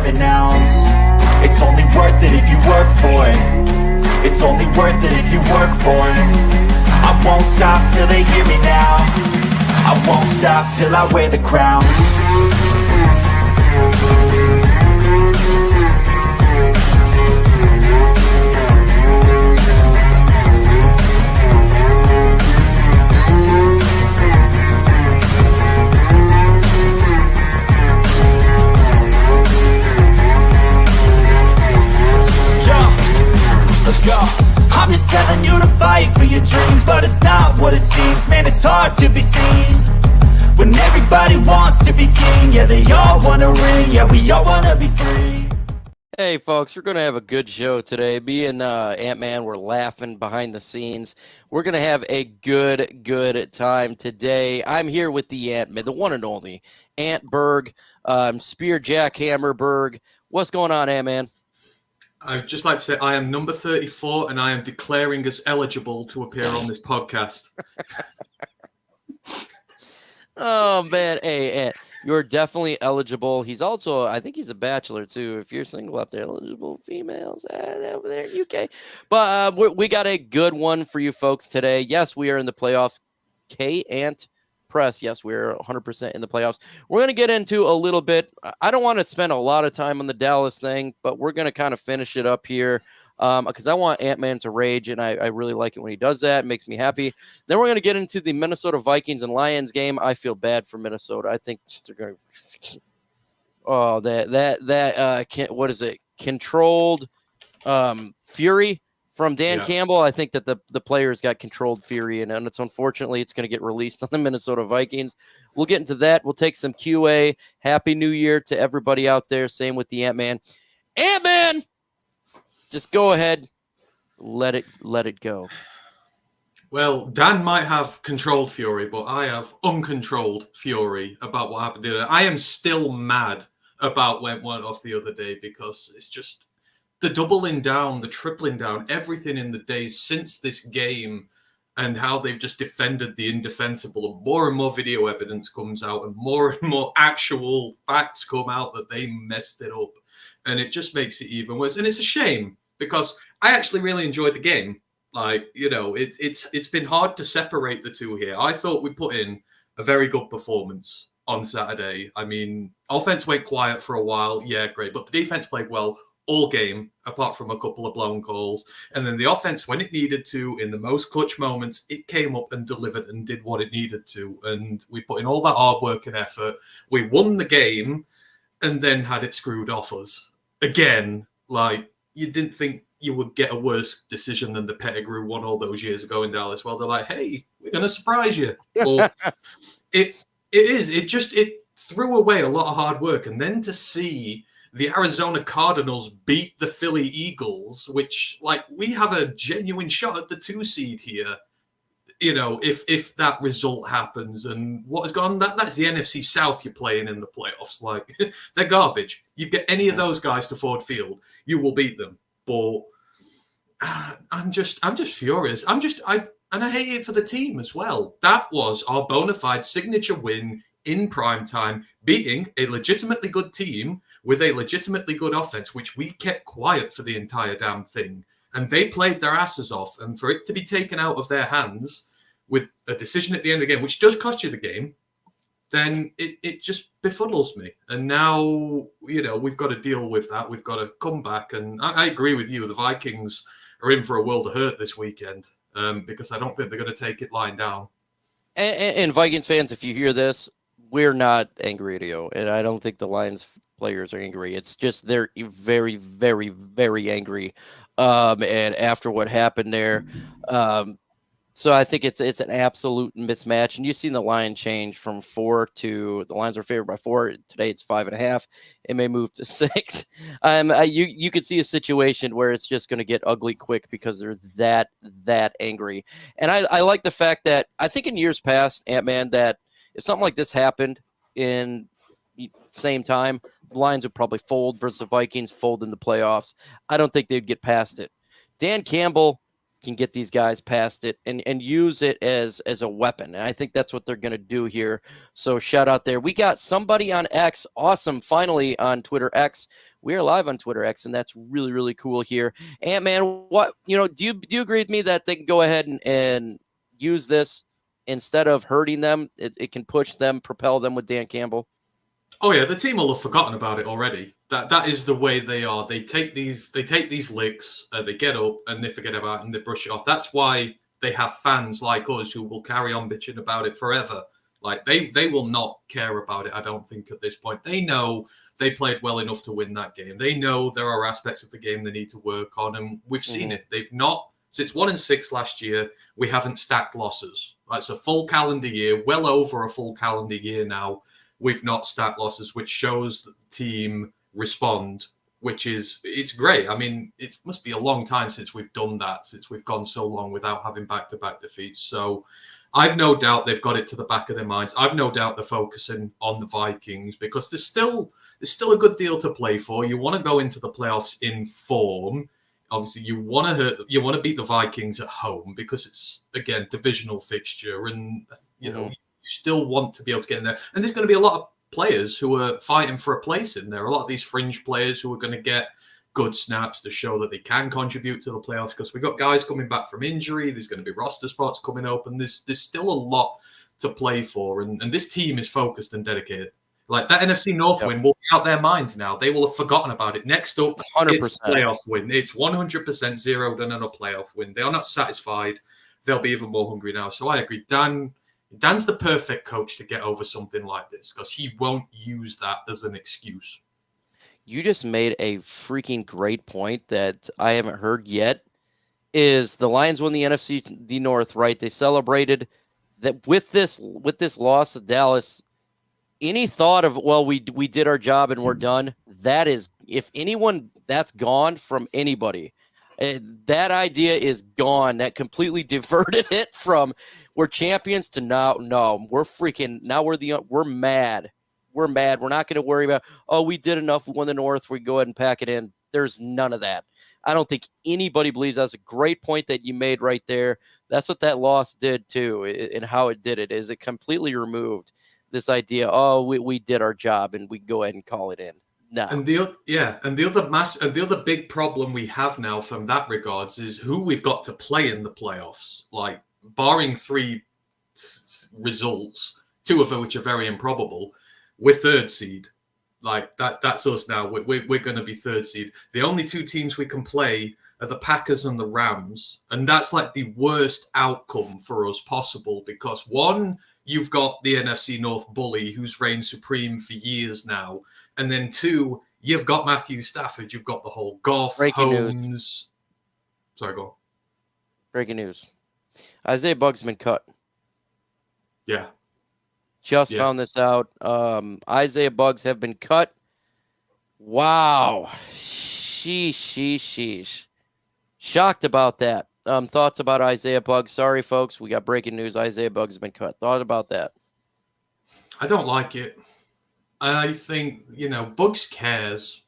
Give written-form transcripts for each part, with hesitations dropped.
an ounce. It's only worth it if you work for it. It's only worth it if you work for it. I won't stop till they hear me now. I won't stop till I wear the crown. Let's go. I'm just telling you to fight for your dreams, but it's not what it seems. Man, it's hard to be seen when everybody wants to be king. Yeah, they all want to ring. Yeah, we all want to be free. Hey, folks, we're going to have a good show today. Me and Ant-Man, we're laughing behind the scenes. We're going to have a good time today. I'm here with the Ant-Man, the one and only Ant Berg, Spear Jackhammer Berg. What's going on, Ant-Man? I'd just like to say I am number 34 and I am declaring us eligible to appear on this podcast. Oh, man. Hey, you're definitely eligible. He's also, I think he's a bachelor, too. If you're single out there, eligible females over there in UK. But we got a good one for you folks today. Yes, we are in the playoffs. Ant Press. Yes, we're 100% in the playoffs. We're going to get into a little bit. I don't want to spend a lot of time on the Dallas thing, but we're going to kind of finish it up here because I want Ant-Man to rage, and I really like it when he does that. It makes me happy. Then we're going to get into the Minnesota Vikings and Lions game. I feel bad for Minnesota. I think they're going to – oh, what is it? Controlled fury from Dan Campbell. I think that the players got controlled fury, and it's unfortunately it's going to get released on the Minnesota Vikings. We'll get into that. We'll take some QA. Happy New Year to everybody out there. Same with the Ant-Man. Ant-Man, just go ahead. Let it go. Well, Dan might have controlled fury, but I have uncontrolled fury about what happened today. I am still mad about what went off the other day because it's just the doubling down, the tripling down, everything in the days since this game and how they've just defended the indefensible. And more video evidence comes out and more actual facts come out that they messed it up. And it just makes it even worse. And it's a shame because I actually really enjoyed the game. Like, you know, it's been hard to separate the two here. I thought we put in a very good performance on Saturday. I mean, offense went quiet for a while. Yeah, great. But the defense played well all game, apart from a couple of blown calls. And then the offense, when it needed to, in the most clutch moments, it came up and delivered and did what it needed to. And we put in all that hard work and effort. We won the game and then had it screwed off us. Again, like, you didn't think you would get a worse decision than the Pettigrew one all those years ago in Dallas. Well, they're like, hey, we're going to surprise you. Well, it threw away a lot of hard work. And then to see the Arizona Cardinals beat the Philly Eagles, which, like, we have a genuine shot at the 2 seed here, you know, if that result happens. And what has gone, that's the NFC South you're playing in the playoffs. Like, they're garbage. You get any of those guys to Ford Field, you will beat them. But I'm just furious. And I hate it for the team as well. That was our bona fide signature win in prime time, beating a legitimately good team with a legitimately good offense, which we kept quiet for the entire damn thing. And they played their asses off. And for it to be taken out of their hands with a decision at the end of the game, which does cost you the game, then it just befuddles me. And now, you know, we've got to deal with that. We've got to come back. And I agree with you. The Vikings are in for a world of hurt this weekend because I don't think they're going to take it lying down. And Vikings fans, if you hear this, we're not angry at you. And I don't think the Lions players are angry. It's just they're very, very, very angry. And after what happened there, so I think it's an absolute mismatch. And you've seen the line change from 4 to the Lions are favored by 4. Today it's 5.5. It may move to 6. You could see a situation where it's just going to get ugly quick because they're that angry. And I like the fact that I think in years past, Ant-Man, that if something like this happened in same time, the Lions would probably fold versus the Vikings, fold in the playoffs. I don't think they'd get past it. Dan Campbell, can get these guys past it and use it as a weapon. And I think that's what they're going to do here. So shout out there. We got somebody on X. Awesome. Finally on Twitter X. We are live on Twitter X, and that's really, really cool here. And man, what, do you agree with me that they can go ahead and use this instead of hurting them? It can push them, propel them with Dan Campbell. Oh yeah, the team will have forgotten about it already. That is the way they are. They take these licks, they get up and they forget about it and they brush it off. That's why they have fans like us who will carry on bitching about it forever. Like they will not care about it, I don't think, at this point. They know they played well enough to win that game. They know there are aspects of the game they need to work on, and we've seen it. They've not, since 1-6 last year, we haven't stacked losses. That's a full calendar year, well over a full calendar year now. We've not stacked losses, which shows that the team respond, it's great. I mean, it must be a long time since we've done that, since we've gone so long without having back-to-back defeats. So I've no doubt they've got it to the back of their minds. I've no doubt they're focusing on the Vikings because there's still a good deal to play for. You want to go into the playoffs in form. Obviously, you want to beat the Vikings at home because it's, again, divisional fixture, and you still want to be able to get in there. And there's going to be a lot of players who are fighting for a place in there. A lot of these fringe players who are going to get good snaps to show that they can contribute to the playoffs because we've got guys coming back from injury. There's going to be roster spots coming open. There's still a lot to play for. And this team is focused and dedicated. Like that NFC North win will be out their minds now. They will have forgotten about it. Next up, 100%. It's a playoff win. It's 100% zeroed in on a playoff win. They are not satisfied. They'll be even more hungry now. So I agree. Dan's the perfect coach to get over something like this because he won't use that as an excuse. You just made a freaking great point that I haven't heard yet. Is the Lions won the NFC North, right? They celebrated that with this loss to Dallas. Any thought of, well, we did our job and we're done? That is, if anyone, that's gone from anybody. That idea is gone. That completely diverted it from we're champions to now. No, we're freaking now. We're mad. We're mad. We're not going to worry about, oh, we did enough. We won the North. We go ahead and pack it in. There's none of that. I don't think anybody believes that's a great point that you made right there. That's what that loss did too, and how it did it is it completely removed this idea. Oh, we did our job and we go ahead and call it in. No. And the other big problem we have now from that regards is who we've got to play in the playoffs. Like, barring 3 results, 2 of which are very improbable, we're 3rd seed. Like that's us now. We're going to be 3rd seed. The only 2 teams we can play are the Packers and the Rams, and that's like the worst outcome for us possible because 1, you've got the NFC North bully who's reigned supreme for years now. And then 2, you've got Matthew Stafford. You've got the whole Goff, Holmes. Sorry, go on. Breaking news. Isaiah BUGGS been cut. Yeah. Just found this out. Isaiah BUGGS have been cut. Wow. Sheesh. Shocked about that. Thoughts about Isaiah BUGGS? Sorry, folks. We got breaking news. Isaiah BUGGS has been cut. Thought about that? I don't like it. I think, BUGGS cares.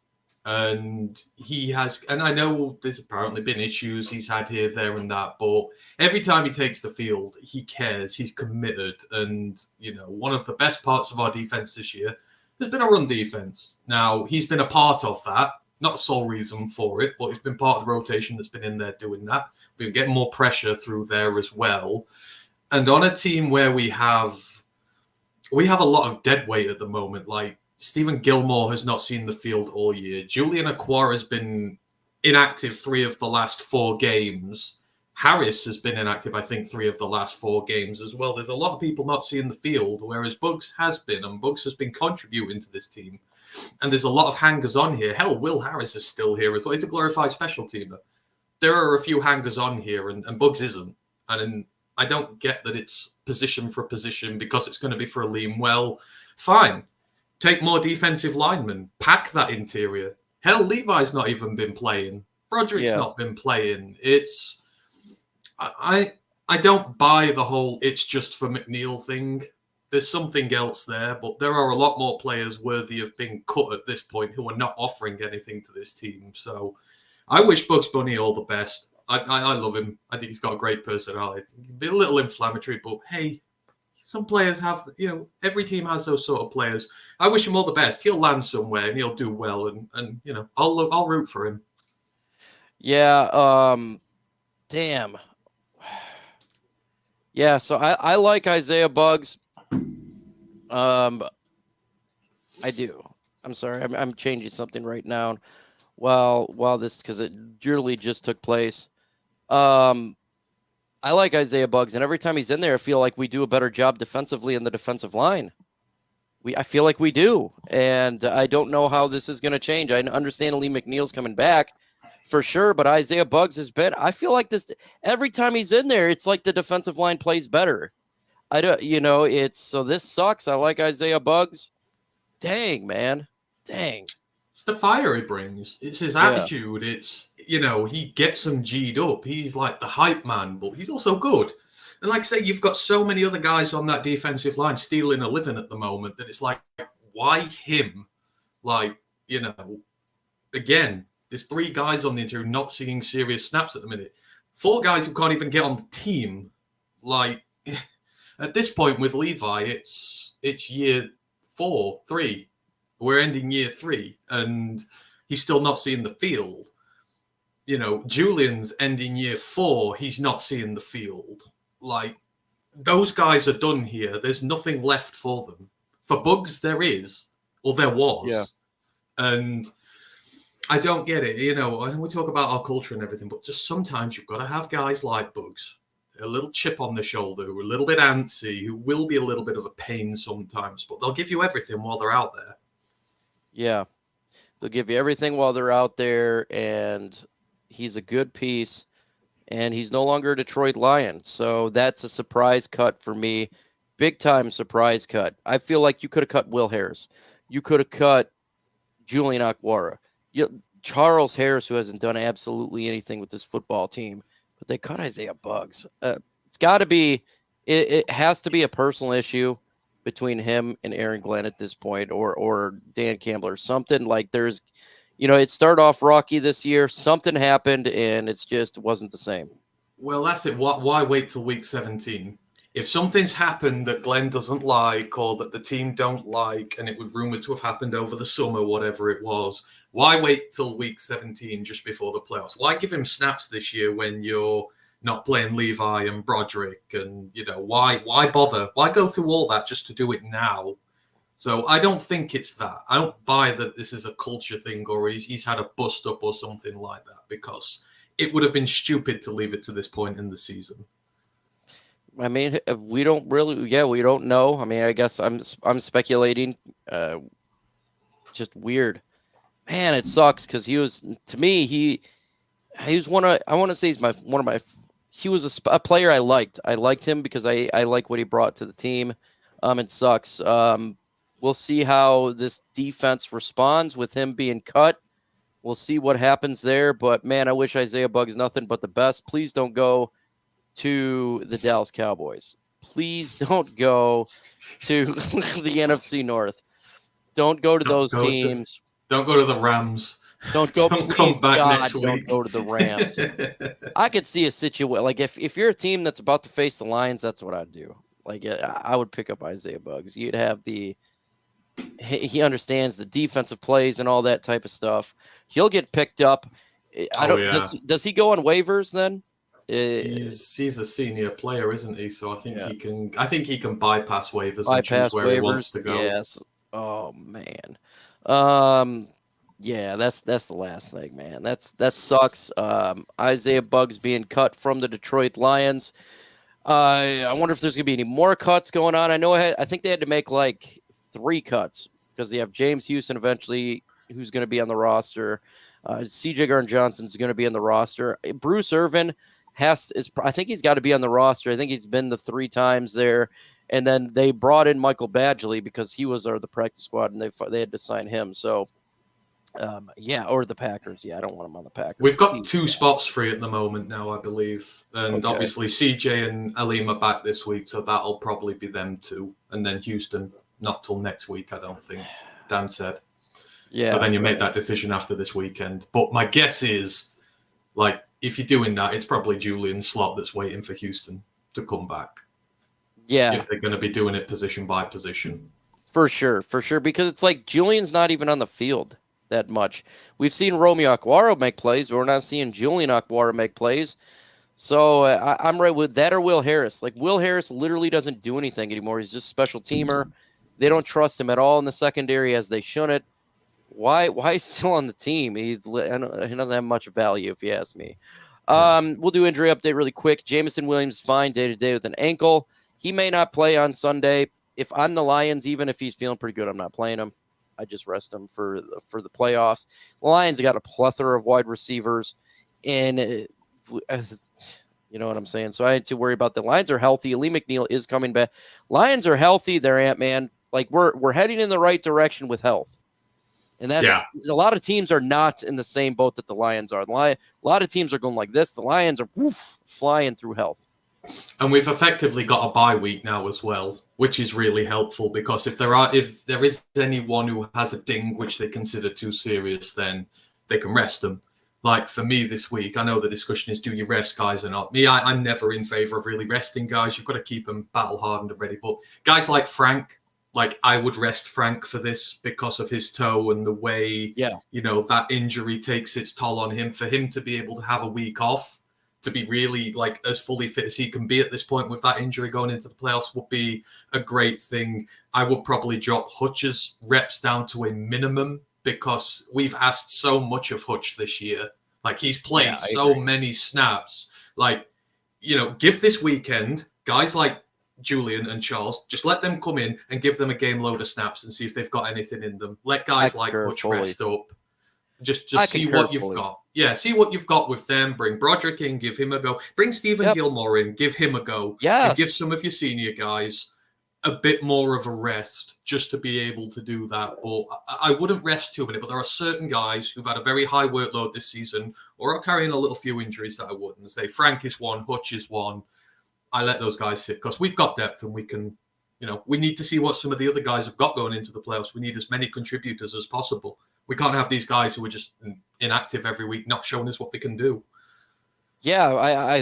And he has, and I know there's apparently been issues he's had here, there, and that, but every time he takes the field, he cares. He's committed. And, one of the best parts of our defense this year has been a run defense. Now, he's been a part of that. Not the sole reason for it, but he's been part of the rotation that's been in there doing that. We've been getting more pressure through there as well. And on a team where we have a lot of dead weight at the moment, like Stephen Gilmore has not seen the field all year. Julian Okwara has been inactive 3 of the last 4 games. Harris has been inactive, I think, 3 of the last 4 games as well. There's a lot of people not seeing the field, whereas BUGGS has been, and BUGGS has been contributing to this team. And there's a lot of hangers-on here. Hell, Will Harris is still here as well. He's a glorified special teamer. There are a few hangers-on here, and BUGGS isn't. And I don't get that it's position for position because it's going to be for Aleem. Well, fine. Take more defensive linemen. Pack that interior. Hell, Levi's not even been playing. Broderick's not been playing. It's... I don't buy the whole it's just for McNeil thing. There's something else there, but there are a lot more players worthy of being cut at this point who are not offering anything to this team. So I wish Bugs Bunny all the best. I love him. I think he's got a great personality. He'd be a little inflammatory, but hey, some players have, every team has those sort of players. I wish him all the best. He'll land somewhere and he'll do well, and I'll root for him. Yeah. Damn. Yeah. So I like Isaiah Buggs. I do. I'm sorry. I'm changing something right now. While this, because it literally just took place. I like Isaiah Buggs, and every time he's in there, I feel like we do a better job defensively in the defensive line. I feel like we do, and I don't know how this is going to change. I understand Lee McNeil's coming back for sure, but Isaiah Buggs has been. I feel like this every time he's in there, it's like the defensive line plays better. I don't, so this sucks. I like Isaiah Buggs. Dang, man, dang. It's the fire he brings. It's his attitude. It's, he gets them G'd up. He's like the hype man, but he's also good. And like I say, you've got so many other guys on that defensive line stealing a living at the moment that it's like, why him? Like, again, there's 3 guys on the interior not seeing serious snaps at the minute. 4 guys who can't even get on the team. Like, at this point with Levi, it's year 3. We're ending year 3, and he's still not seeing the field. Julian's ending year 4. He's not seeing the field. Like, those guys are done here. There's nothing left for them. For Buggs, there is, or there was. Yeah. And I don't get it. I know we talk about our culture and everything, but just sometimes you've got to have guys like Buggs, a little chip on the shoulder, who are a little bit antsy, who will be a little bit of a pain sometimes, but they'll give you everything while they're out there. Yeah, they'll give you everything while they're out there, and he's a good piece, and he's no longer a Detroit Lion. So that's a surprise cut for me. Big time surprise cut. I feel like you could have cut Will Harris. You could have cut Julian Akwara. Charles Harris, who hasn't done absolutely anything with this football team, but they cut Isaiah Buggs. It's got to be, it has to be a personal issue between him and Aaron Glenn at this point, or Dan Campbell, or something. Like, there's, it started off rocky this year. Something happened, and it's just wasn't the same. Well, that's it. Why wait till week 17? If something's happened that Glenn doesn't like, or that the team don't like, and it was rumored to have happened over the summer, whatever it was, why wait till week 17 just before the playoffs? Why give him snaps this year when you're not playing Levi and Broderick? And, why bother? Why go through all that just to do it now? So I don't think it's that. I don't buy that this is a culture thing, or he's had a bust up or something like that, because it would have been stupid to leave it to this point in the season. I mean, we don't really, we don't know. I mean, I guess I'm speculating. Just weird, man. It sucks because he was, to me, he was one of, I want to say he's he was a player I liked. I liked him because I like what he brought to the team. It sucks. We'll see how this defense responds with him being cut. We'll see what happens there. But man, I wish Isaiah Buggs nothing but the best. Please don't go to the Dallas Cowboys. Please don't go to the NFC North. Don't go to those teams. Don't go to the Rams. Don't go. Don't come back next week. Don't go to the Rams. I could see a situation like if you're a team that's about to face the Lions, that's what I'd do. Like, I would pick up Isaiah Buggs. You'd have he understands the defensive plays and all that type of stuff. He'll get picked up. Does he go on waivers then? He's a senior player, isn't he? So I think he can. I think he can bypass waivers and choose where he wants to go. Yes. Oh man. Yeah, that's the last thing, man. That sucks. Isaiah Buggs being cut from the Detroit Lions. I wonder if there's gonna be any more cuts going on. I think they had to make like 3 cuts because they have James Houston eventually, who's going to be on the roster. CJ Garden-Johnson's going to be on the roster. Bruce Irvin I think he's got to be on the roster. I think he's been the 3 times there. And then they brought in Michael Badgley because he was the practice squad, and they had to sign him. So, or the Packers. Yeah, I don't want him on the Packers. We've got 2 spots free at the moment now, I believe. And obviously CJ and Aleem are back this week, so that'll probably be them 2. And then Houston, not till next week, I don't think, Dan said. Yeah. So then you make that decision after this weekend. But my guess is, like, if you're doing that, it's probably Julian's slot that's waiting for Houston to come back. Yeah. If they're going to be doing it position by position. For sure. Because it's like Julian's not even on the field that much. We've seen Romeo Aquaro make plays, but we're not seeing Julian Aquaro make plays. So I'm right with that or Will Harris. Like, Will Harris literally doesn't do anything anymore. He's just a special teamer. They don't trust him at all in the secondary, as they shouldn't. Why he's still on the team? He doesn't have much value, if you ask me. We'll do injury update really quick. Jamison Williams is fine day-to-day with an ankle. He may not play on Sunday. If I'm the Lions, even if he's feeling pretty good, I'm not playing him. I just rest him for the playoffs. The Lions got a plethora of wide receivers, and you know what I'm saying? So I had to worry about the Lions are healthy. Lee McNeil is coming back. Lions are healthy. They're Ant-Man. Like, we're heading in the right direction with health. And that's a lot of teams are not in the same boat that the Lions are. A lot of teams are going like this. The Lions are flying through health. And we've effectively got a bye week now as well, which is really helpful because if there is anyone who has a ding which they consider too serious, then they can rest them. Like for me this week, I know the discussion is, do you rest guys or not? Me, I'm never in favor of really resting guys. You've got to keep them battle hardened and ready. But guys like Frank, like I would rest Frank for this because of his toe and the way, that injury takes its toll on him. For him to be able to have a week off, to be really like as fully fit as he can be at this point with that injury going into the playoffs would be a great thing. I would probably drop Hutch's reps down to a minimum because we've asked so much of Hutch this year. Like he's played so many snaps. Like, give this weekend guys like Julian and Charles, just let them come in and give them a game load of snaps and see if they've got anything in them. Let guys like Hutch rest up. Just see what you've got. Yeah, see what you've got with them. Bring Broderick in, give him a go. Bring Stephen Gilmore in, give him a go. Yes. And give some of your senior guys a bit more of a rest just to be able to do that. But I wouldn't rest too many. But there are certain guys who've had a very high workload this season or are carrying a little few injuries that I wouldn't. Say Frank is one, Hutch is one. I let those guys sit because we've got depth and we can, we need to see what some of the other guys have got going into the playoffs. We need as many contributors as possible. We can't have these guys who are just inactive every week, not showing us what they can do. Yeah,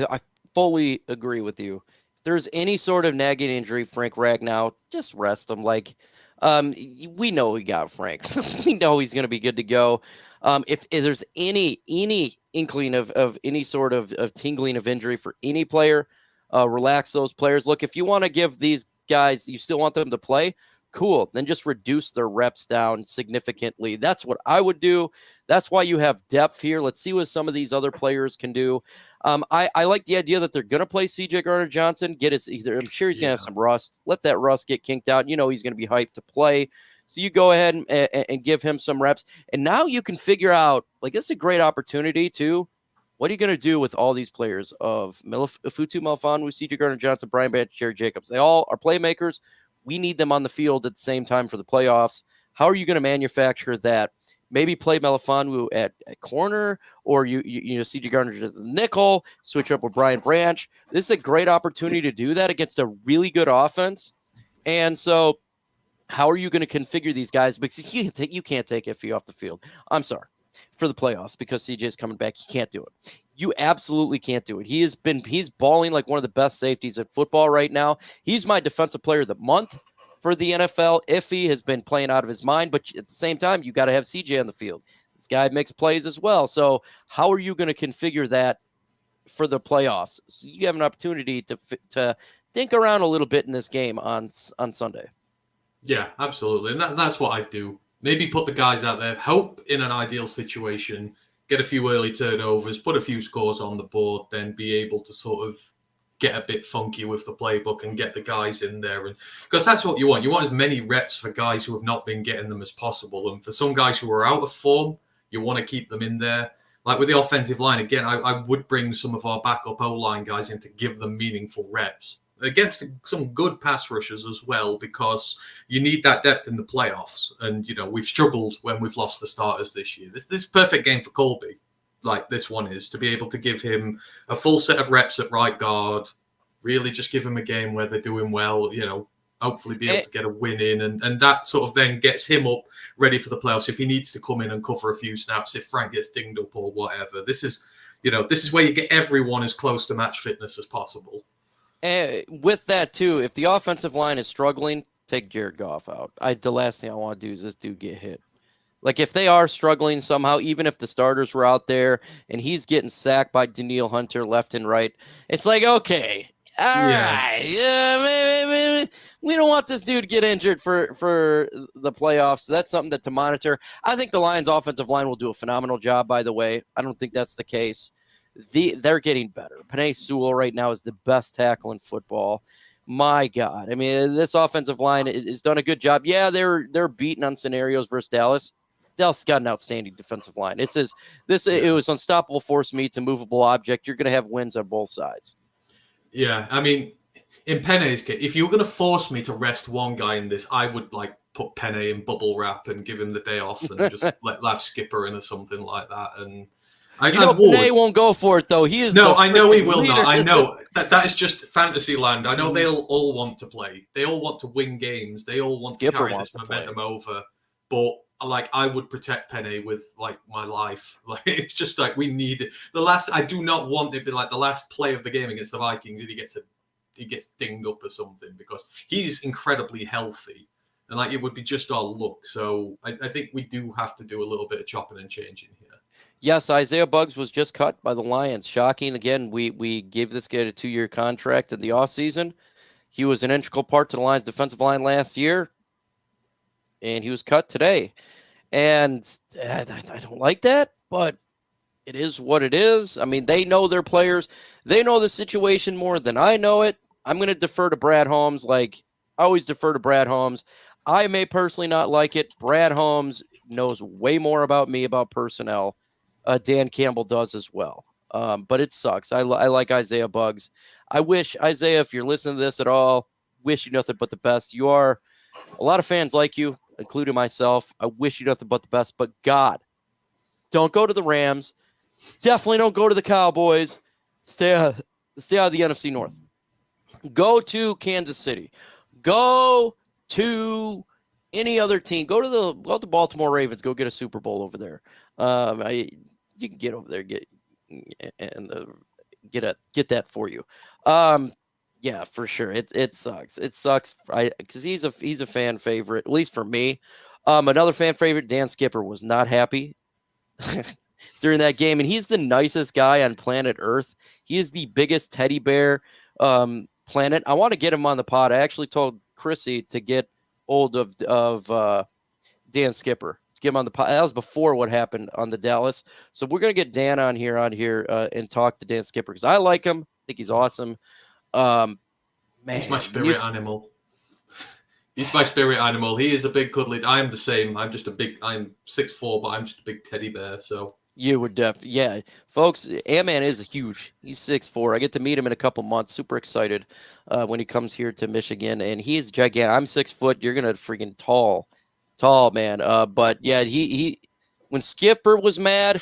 I fully agree with you. If there's any sort of nagging injury, Frank Ragnow, just rest him. Like, we know we got Frank. We know he's going to be good to go. If there's any inkling of any sort of tingling of injury for any player, relax those players. Look, if you want to give these guys, you still want them to play, cool. Then just reduce their reps down significantly. That's what I would do. That's why you have depth here. Let's see what some of these other players can do. I like the idea that they're going to play CJ Gardner-Johnson. I'm sure he's going to have some rust. Let that rust get kinked out. He's going to be hyped to play. So you go ahead and give him some reps. And now you can figure out, like, this is a great opportunity too. What are you going to do with all these players of Futu Melifonwu, CJ Gardner-Johnson, Brian Branch, Jerry Jacobs? They all are playmakers. We need them on the field at the same time for the playoffs. How are you going to manufacture that? Maybe play Melifonwu at corner, or you CJ Gardner-Johnson nickel, switch up with Brian Branch. This is a great opportunity to do that against a really good offense. And so how are you going to configure these guys? Because you can't take Iffy off the field. I'm sorry. For the playoffs, because CJ is coming back. He can't do it. You absolutely can't do it. He's balling like one of the best safeties at football right now. He's my defensive player of the month for the NFL. Iffy has been playing out of his mind, but at the same time, you got to have CJ on the field. This guy makes plays as well. So how are you going to configure that for the playoffs? So you have an opportunity to think around a little bit in this game on Sunday. Yeah, absolutely. And that's what I do. Maybe put the guys out there, hope in an ideal situation, get a few early turnovers, put a few scores on the board, then be able to sort of get a bit funky with the playbook and get the guys in there. And because that's what you want. You want as many reps for guys who have not been getting them as possible. And for some guys who are out of form, you want to keep them in there. Like with the offensive line, again, I would bring some of our backup O-line guys in to give them meaningful reps against some good pass rushers as well, because you need that depth in the playoffs. And, we've struggled when we've lost the starters this year. This is a perfect game for Colby, like this one is, to be able to give him a full set of reps at right guard, really just give him a game where they're doing well, hopefully be able to get a win in. And that sort of then gets him up ready for the playoffs if he needs to come in and cover a few snaps, if Frank gets dinged up or whatever. This is This is where you get everyone as close to match fitness as possible. And with that too, if the offensive line is struggling, take Jared Goff out. The last thing I want to do is this dude get hit. Like if they are struggling somehow, even if the starters were out there and he's getting sacked by Danielle Hunter left and right, it's like, okay, all right, maybe we don't want this dude to get injured for the playoffs. So that's something to monitor. I think the Lions' offensive line will do a phenomenal job, by the way. I don't think that's the case. They're getting better. Penei Sewell right now is the best tackle in football. My God. I mean, this offensive line has done a good job. Yeah, they're beaten on scenarios versus Dallas. Dallas got an outstanding defensive line. It was unstoppable force meets a movable object. You're going to have wins on both sides. Yeah, I mean, in Penei's case, if you were going to force me to rest one guy in this, I would put Penei in bubble wrap and give him the day off and just let Skipper in or something like that. And Penei won't go for it though. He is I know he will leader. not. I know that is just fantasy land. I know they'll all want to play. They all want to win games. They all want to carry this momentum over. But I would protect Penei with my life. It's just we need it. I do not want it to be the last play of the game against the Vikings and he gets dinged up or something, because he's incredibly healthy and it would be just our luck. So I think we do have to do a little bit of chopping and changing here. Yes, Isaiah BUGGS was just cut by the Lions. Shocking. Again, we gave this guy a 2-year contract in the offseason. He was an integral part to the Lions' defensive line last year, and he was cut today. And I don't like that, but it is what it is. I mean, they know their players. They know the situation more than I know it. I'm going to defer to Brad Holmes. I always defer to Brad Holmes. I may personally not like it. Brad Holmes knows way more about me, about personnel. Dan Campbell does as well. But it sucks. I like Isaiah BUGGS. I wish, Isaiah, if you're listening to this at all, wish you nothing but the best. You are a lot of fans like you, including myself. I wish you nothing but the best. But God, don't go to the Rams. Definitely don't go to the Cowboys. Stay out of the NFC North. Go to Kansas City. Go to any other team. Go to the Baltimore Ravens. Go get a Super Bowl over there. You can get over there, get that for you. Yeah, for sure. It sucks. It sucks because he's a fan favorite, at least for me. Another fan favorite, Dan Skipper, was not happy during that game, and he's the nicest guy on planet Earth. He is the biggest teddy bear planet. I want to get him on the pod. I actually told Chrissy to get hold of Dan Skipper. Get him on the pod. That was before what happened on the Dallas. So we're gonna get Dan on here and talk to Dan Skipper because I like him. I think he's awesome. Man, he's my spirit animal. He's my spirit animal. He is a big cuddly. I am the same. I'm 6'4", but I'm just a big teddy bear. So you would yeah, folks. Ant-Man is huge. He's 6'4". I get to meet him in a couple months. Super excited when he comes here to Michigan, and he is gigantic. I'm 6 foot. You're gonna freaking tall man. But yeah, he when Skipper was mad,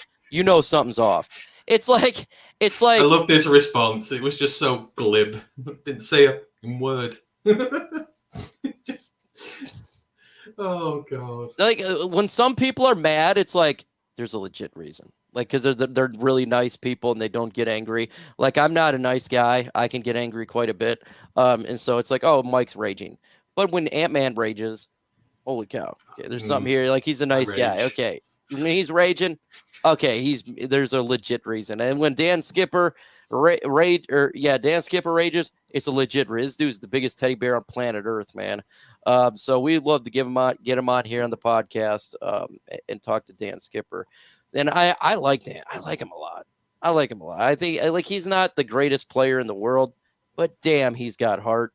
something's off. It's like I love this response. It was just so glib. Didn't say a word. Just oh god. When some people are mad, it's like there's a legit reason. Because they're really nice people and they don't get angry. I'm not a nice guy. I can get angry quite a bit. And so it's like, oh, Mike's raging. But when Ant-Man rages, holy cow. Okay, there's something here. He's a nice guy. Okay. When he's raging, okay, there's a legit reason. And when Dan Skipper Dan Skipper rages, it's a legit reason. This dude's the biggest teddy bear on planet Earth, man. So we'd love to get him on here on the podcast and talk to Dan Skipper. And I like Dan. I like him a lot. I think he's not the greatest player in the world, but damn, he's got heart.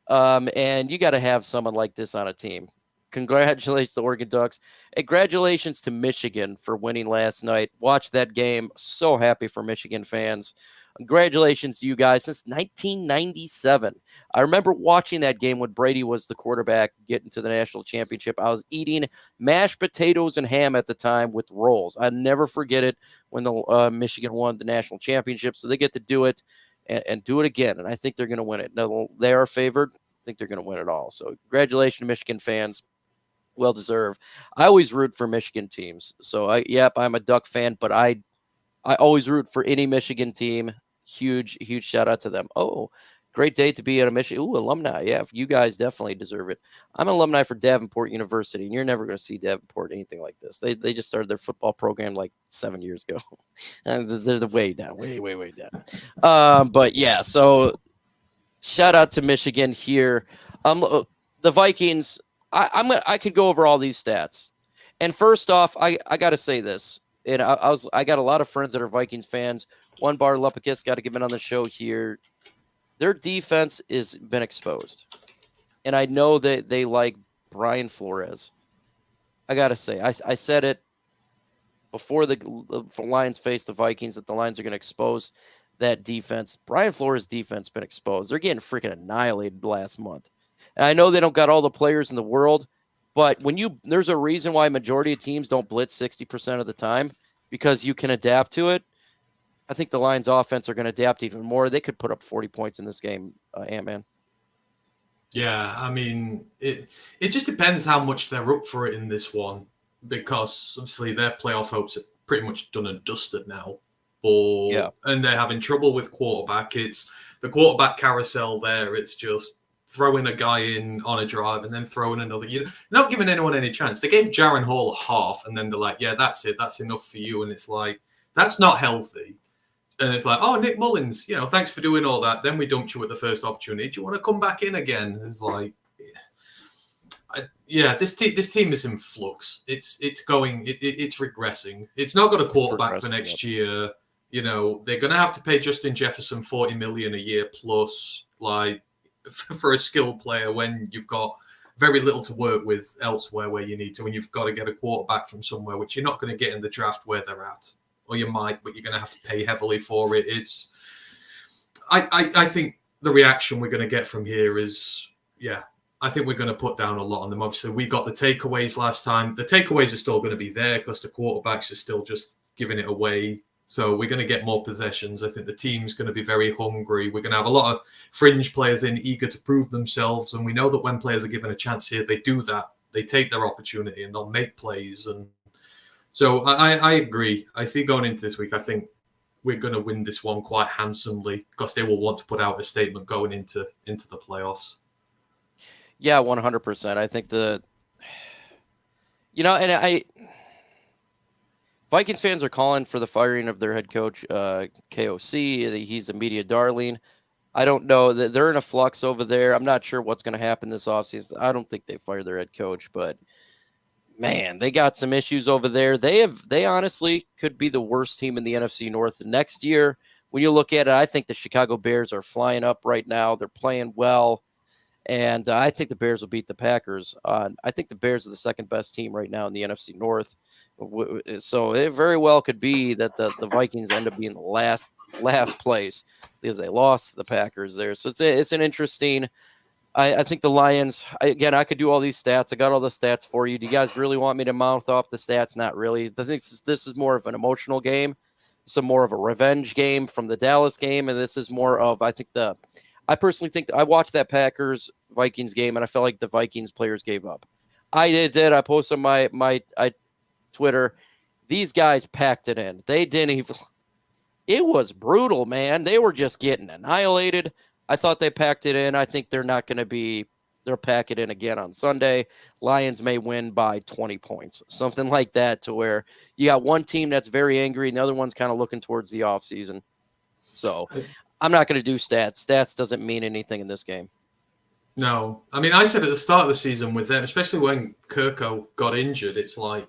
And you got to have someone like this on a team. Congratulations to Oregon Ducks. And congratulations to Michigan for winning last night. Watch that game. So happy for Michigan fans. Congratulations to you guys. Since 1997. I remember watching that game when Brady was the quarterback getting to the national championship. I was eating mashed potatoes and ham at the time with rolls. I never forget it when the Michigan won the national championship. So they get to do it and do it again. And I think they're going to win it. No, they are favored. I think they're going to win it all. So congratulations to Michigan fans. Well deserved. I always root for Michigan teams. So I'm a Duck fan, but I I always root for any Michigan team. Huge shout out to them. Oh, great day to be at a Michigan. Ooh, alumni. Yeah, you guys definitely deserve it. I'm an alumni for Davenport University, and you're never going to see Davenport anything like this. They just started their football program like 7 years ago. And they're way down, way down. But yeah, so shout out to Michigan here. The Vikings. I could go over all these stats. And first off, I got to say this. And I got a lot of friends that are Vikings fans. One Bar Lupacus, got to give it on the show here. Their defense has been exposed. And I know that they like Brian Flores. I got to say, I said it before the Lions face the Vikings that the Lions are going to expose that defense. Brian Flores' defense been exposed. They're getting freaking annihilated last month. And I know they don't got all the players in the world, but there's a reason why majority of teams don't blitz 60% of the time, because you can adapt to it. I think the Lions offense are going to adapt even more. They could put up 40 points in this game, Ant-Man. Yeah, I mean, it just depends how much they're up for it in this one, because obviously their playoff hopes are pretty much done and dusted now. And they're having trouble with quarterback. It's the quarterback carousel there. It's just throwing a guy in on a drive and then throwing another. You're not giving anyone any chance. They gave Jaron Hall a half, and then they're like, yeah, that's it. That's enough for you. And it's like, that's not healthy. And it's like, oh, Nick Mullins, thanks for doing all that. Then we dumped you at the first opportunity. Do you want to come back in again? It's like, this team is in flux. It's regressing. It's not got a quarterback for next year. They're going to have to pay Justin Jefferson $40 million a year plus, like, for a skilled player when you've got very little to work with elsewhere where you need to, and you've got to get a quarterback from somewhere, which you're not going to get in the draft where they're at. Or you might, but you're going to have to pay heavily for it. I think the reaction we're going to get from here is, I think we're going to put down a lot on them. Obviously, we got the takeaways last time. The takeaways are still going to be there because the quarterbacks are still just giving it away. So we're going to get more possessions. I think the team's going to be very hungry. We're going to have a lot of fringe players in eager to prove themselves. And we know that when players are given a chance here, they do that. They take their opportunity and they'll make plays. And so I agree. I see going into this week, I think we're going to win this one quite handsomely because they will want to put out a statement going into the playoffs. Yeah, 100%. I think Vikings fans are calling for the firing of their head coach, KOC. He's a media darling. I don't know. They're in a flux over there. I'm not sure what's going to happen this offseason. I don't think they fire their head coach, but man, they got some issues over there. They honestly could be the worst team in the NFC North next year. When you look at it, I think the Chicago Bears are flying up right now. They're playing well. And I think the Bears will beat the Packers. I think the Bears are the second best team right now in the NFC North. So it very well could be that the Vikings end up being the last place because they lost the Packers there. So it's an interesting. I think the Lions. I could do all these stats. I got all the stats for you. Do you guys really want me to mouth off the stats? Not really. I think this is more of an emotional game. Some more of a revenge game from the Dallas game, and this is more of I personally think I watched that Packers-Vikings game, and I felt like the Vikings players gave up. I did. I posted on my Twitter. These guys packed it in. They didn't even – it was brutal, man. They were just getting annihilated. I thought they packed it in. I think they're not going to be – they'll pack it in again on Sunday. Lions may win by 20 points, something like that, to where you got one team that's very angry and the other one's kind of looking towards the offseason. So – I'm not going to do stats. Stats doesn't mean anything in this game. No. I mean, I said at the start of the season with them, especially when Kirko got injured, it's like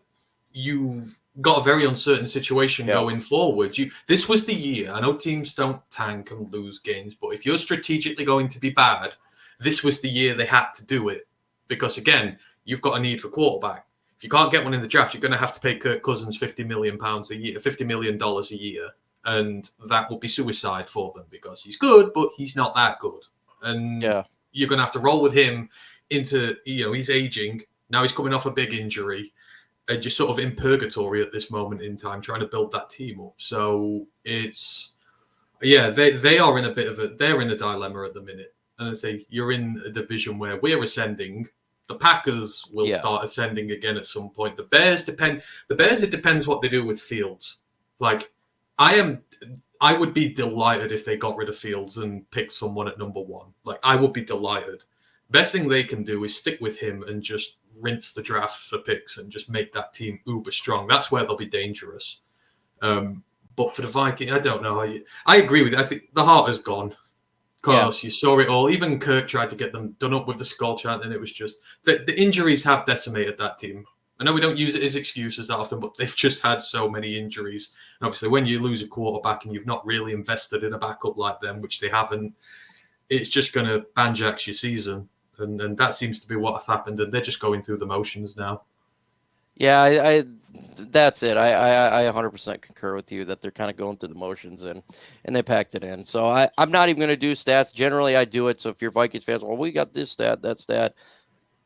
you've got a very uncertain situation going forward. This was the year. I know teams don't tank and lose games, but if you're strategically going to be bad, this was the year they had to do it. Because, again, you've got a need for quarterback. If you can't get one in the draft, you're going to have to pay Kirk Cousins $50 million a year, $50 million a year. And that will be suicide for them because he's good, but he's not that good. And you're going to have to roll with him into, he's aging. Now he's coming off a big injury. And you're sort of in purgatory at this moment in time, trying to build that team up. So it's, they are in a bit of they're in a dilemma at the minute. And I say, you're in a division where we're ascending. The Packers will start ascending again at some point. The Bears, it depends what they do with Fields. Like, I would be delighted if they got rid of Fields and picked someone at number 1. Like, I would be delighted. Best thing they can do is stick with him and just rinse the draft for picks and just make that team uber strong. That's where they'll be dangerous. But for the Vikings, I don't know. I agree with you. I think the heart is gone. Because you saw it all. Even Kirk tried to get them done up with the skull chant, and it was just the injuries have decimated that team. I know we don't use it as excuses that often, but they've just had so many injuries. And obviously, when you lose a quarterback and you've not really invested in a backup like them, which they haven't, it's just going to banjax your season. And that seems to be what has happened. And they're just going through the motions now. Yeah, I that's it. I 100% concur with you that they're kind of going through the motions and they packed it in. So I'm not even going to do stats. Generally, I do it. So if you're Vikings fans, well, we got this stat, that stat.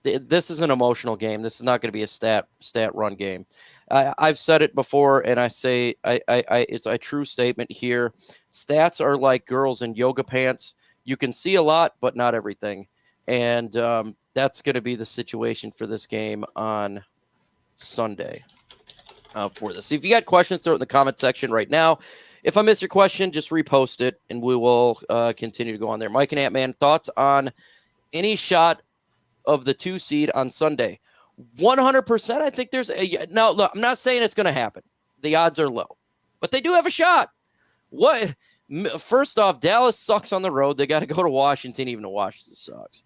This is an emotional game. This is not going to be a stat run game. I've said it before, and I say it's a true statement here. Stats are like girls in yoga pants. You can see a lot, but not everything. And that's going to be the situation for this game on Sunday for this. If you got questions, throw it in the comment section right now. If I miss your question, just repost it, and we will continue to go on there. Mike and Ant-Man, thoughts on any shot of the 2 seed on Sunday? 100%. I think there's now. Look, I'm not saying it's going to happen. The odds are low, but they do have a shot. What? First off, Dallas sucks on the road. They got to go to Washington, even though Washington sucks.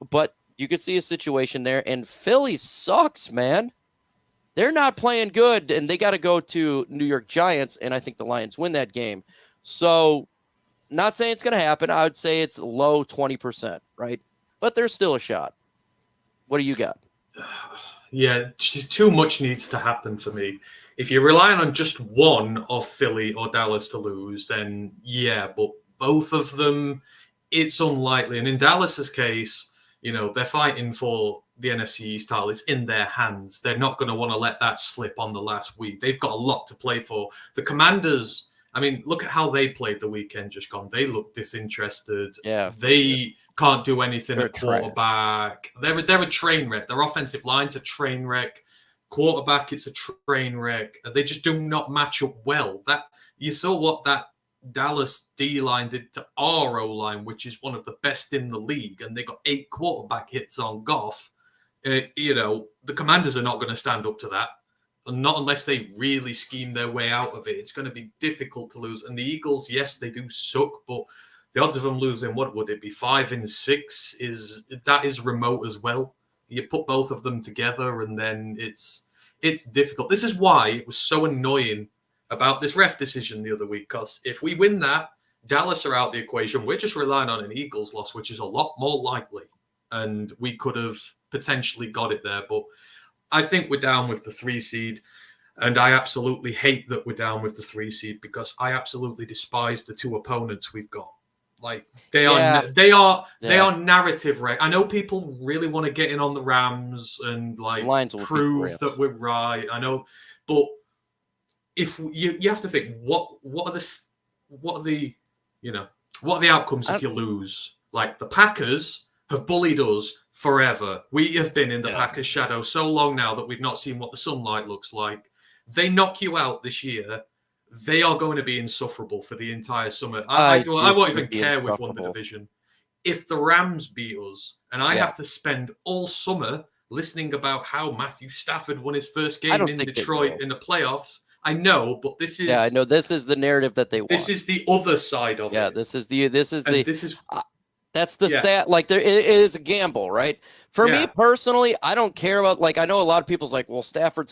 But you could see a situation there, and Philly sucks, man. They're not playing good, and they got to go to New York Giants, and I think the Lions win that game. So, not saying it's going to happen. I would say it's low 20%, right? But there's still a shot. What do you got? Yeah, too much needs to happen for me. If you're relying on just one of Philly or Dallas to lose, then yeah, but both of them, it's unlikely. And in Dallas's case, they're fighting for the NFC East title. It's in their hands. They're not going to want to let that slip on the last week. They've got a lot to play for. The Commanders, I mean, look at how they played the weekend just gone. They look disinterested. Yeah. They can't do anything at quarterback. They're a train wreck. Their offensive line's a train wreck. Quarterback, it's a train wreck. They just do not match up well. That you saw what that Dallas D-line did to our O-line, which is one of the best in the league, and they got 8 quarterback hits on Goff. The Commanders are not going to stand up to that. And not unless they really scheme their way out of it. It's going to be difficult to lose. And the Eagles, yes, they do suck, but the odds of them losing, what would it be, 5-6 is remote as well. You put both of them together, and then it's difficult. This is why it was so annoying about this ref decision the other week, because if we win that, Dallas are out the equation. We're just relying on an Eagles loss, which is a lot more likely, and we could have potentially got it there. But I think we're down with the 3 seed, and I absolutely hate that we're down with the 3 seed because I absolutely despise the 2 opponents we've got. Like they are narrative, right? I know people really want to get in on the Rams and prove that we're right. I know, but if you have to think, what are the outcomes if you lose? Like the Packers have bullied us forever. We have been in the Packers' shadow so long now that we've not seen what the sunlight looks like. They knock you out this year. They are going to be insufferable for the entire summer. I won't even care which won the division. If the Rams beat us, and I have to spend all summer listening about how Matthew Stafford won his first game in Detroit in the playoffs, I know, but this is... Yeah, I know this is the narrative that they want. This is the other side of it. Yeah, that's the sad, like it is a gamble, right? For me personally, I don't care about, I know a lot of people's like, well,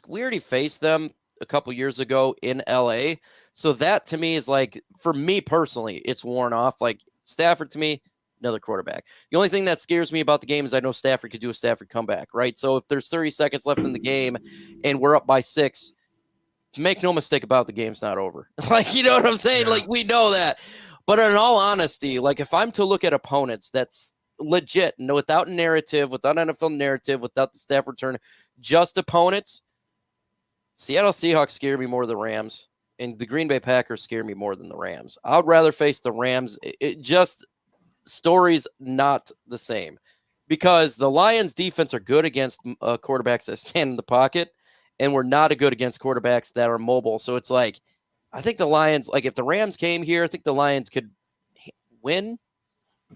we already faced them a couple years ago in LA. So that to me is for me personally, it's worn off. Like Stafford to me, another quarterback. The only thing that scares me about the game is I know Stafford could do a Stafford comeback, right? So if there's 30 seconds left in the game and we're up by 6, make no mistake about the game's not over. You know what I'm saying? Yeah. We know that. But in all honesty, if I'm to look at opponents that's legit, without narrative, without NFL narrative, without the Stafford turn, just opponents, Seattle Seahawks scare me more than the Rams, and the Green Bay Packers scare me more than the Rams. I would rather face the Rams. Just stories not the same, because the Lions defense are good against quarterbacks that stand in the pocket, and we're not good against quarterbacks that are mobile. So it's I think the Lions, like if the Rams came here, I think the Lions could win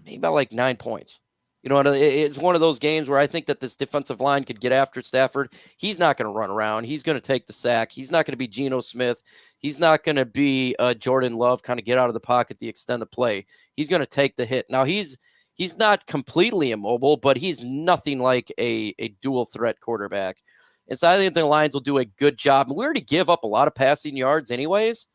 maybe by like 9 points. You know, it's one of those games where I think that this defensive line could get after Stafford. He's not going to run around. He's going to take the sack. He's not going to be Geno Smith. He's not going to be Jordan Love, kind of get out of the pocket to extend the play. He's going to take the hit. Now, he's not completely immobile, but he's nothing like a dual threat quarterback. And so I think the Lions will do a good job. We already give up a lot of passing yards anyways.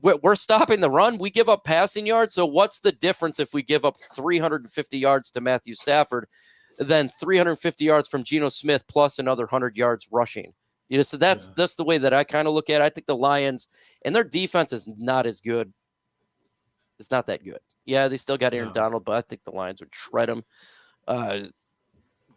We're stopping the run. We give up passing yards. So what's the difference if we give up 350 yards to Matthew Stafford than 350 yards from Geno Smith plus another 100 yards rushing? You know, so that's the way that I kind of look at it. I think the Lions and their defense is not as good. It's not that good. Yeah, they still got Aaron Donald, but I think the Lions would shred them.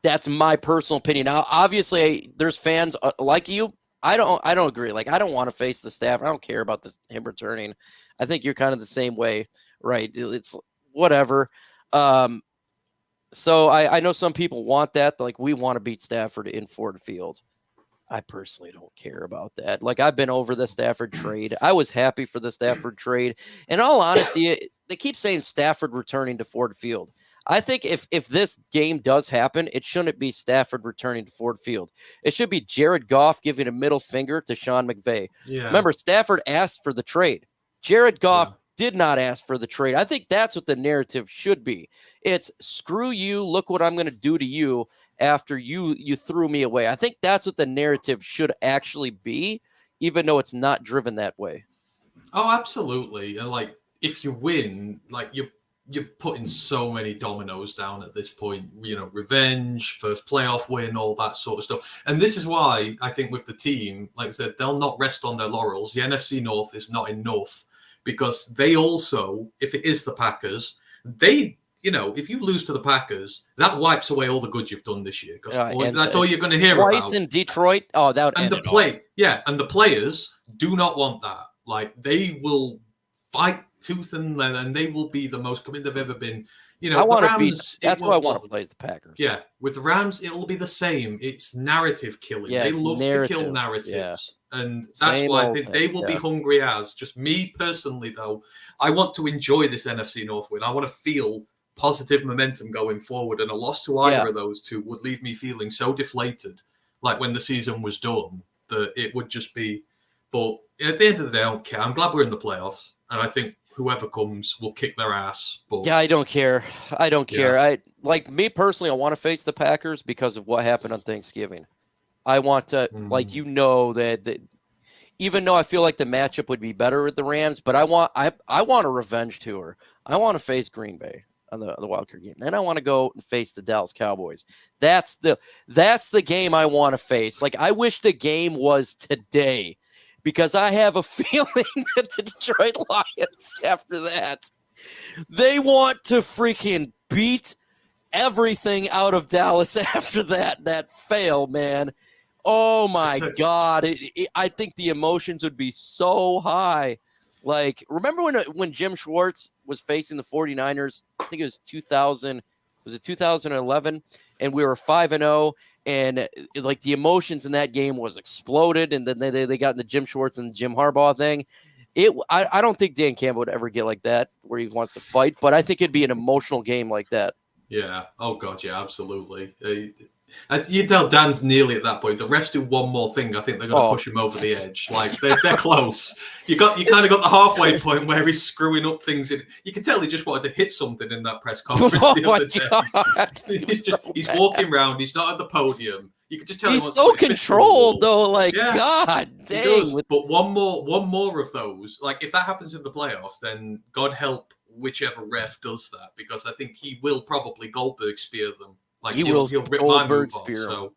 That's my personal opinion. Now, obviously, there's fans like you. I don't agree. Like, I don't want to face the staff. I don't care about him returning. I think you're kind of the same way, right? It's whatever. So I know some people want that. Like, we want to beat Stafford in Ford Field. I personally don't care about that. Like, I've been over the Stafford trade. I was happy for the Stafford trade. In all honesty, they keep saying Stafford returning to Ford Field. I think if this game does happen, it shouldn't be Stafford returning to Ford Field. It should be Jared Goff giving a middle finger to Sean McVay. Yeah. Remember, Stafford asked for the trade. Jared Goff did not ask for the trade. I think that's what the narrative should be. It's screw you, look what I'm going to do to you after you threw me away. I think that's what the narrative should actually be, even though it's not driven that way. Oh, absolutely. And like, if you win, like you're putting so many dominoes down at this point, you know, revenge, first playoff win, all that sort of stuff. And this is why I think with the team, like I said, they'll not rest on their laurels. The NFC North is not enough because they also, if it is the Packers, they, you know, if you lose to the Packers, that wipes away all the good you've done this year because that's all you're going to hear twice about. In Detroit, that would end it all. And the players do not want that. Like, they will fight tooth and nail, and they will be the most committed they've ever been. You know, I want to beat. That's why I want to play the Packers. Yeah, with the Rams, it'll be the same. It's narrative killing. Yeah, they love to kill narratives, and that's Same why I think they will be hungry as. Just me personally, though, I want to enjoy this NFC North win. I want to feel positive momentum going forward, and a loss to either of those two would leave me feeling so deflated, like when the season was done, that it would just be. But at the end of the day, I don't care. I'm glad we're in the playoffs, and I think whoever comes will kick their ass. But yeah, I don't care. I don't care. I like me personally. I want to face the Packers because of what happened on Thanksgiving. I want to, like, you know, that even though I feel like the matchup would be better with the Rams, but I want a revenge tour. I want to face Green Bay on the wild card game. Then I want to go and face the Dallas Cowboys. That's the game I want to face. Like, I wish the game was today, because I have a feeling that the Detroit Lions, after that, they want to freaking beat everything out of Dallas after that fail, man. Oh, my God. I think the emotions would be so high. Like, remember when Jim Schwartz was facing the 49ers? I think it was 2011? And we were 5-0. And like the emotions in that game was exploded, and then they got in the Jim Schwartz and Jim Harbaugh thing. I don't think Dan Campbell would ever get like that where he wants to fight, but I think it'd be an emotional game like that. Yeah. Oh God. Yeah. Absolutely. You tell Dan's nearly at that point. The refs do one more thing. I think they're going to push him over the edge. Like they're close. You kind of got the halfway point where he's screwing up things. You can tell he just wanted to hit something in that press conference the other day. He's walking around. He's not at the podium. You can just tell he's so controlled though. Like, God dang. But one more of those. Like, if that happens in the playoffs, then God help whichever ref does that, because I think he will probably Goldberg spear them. Like, he'll rip my move off, so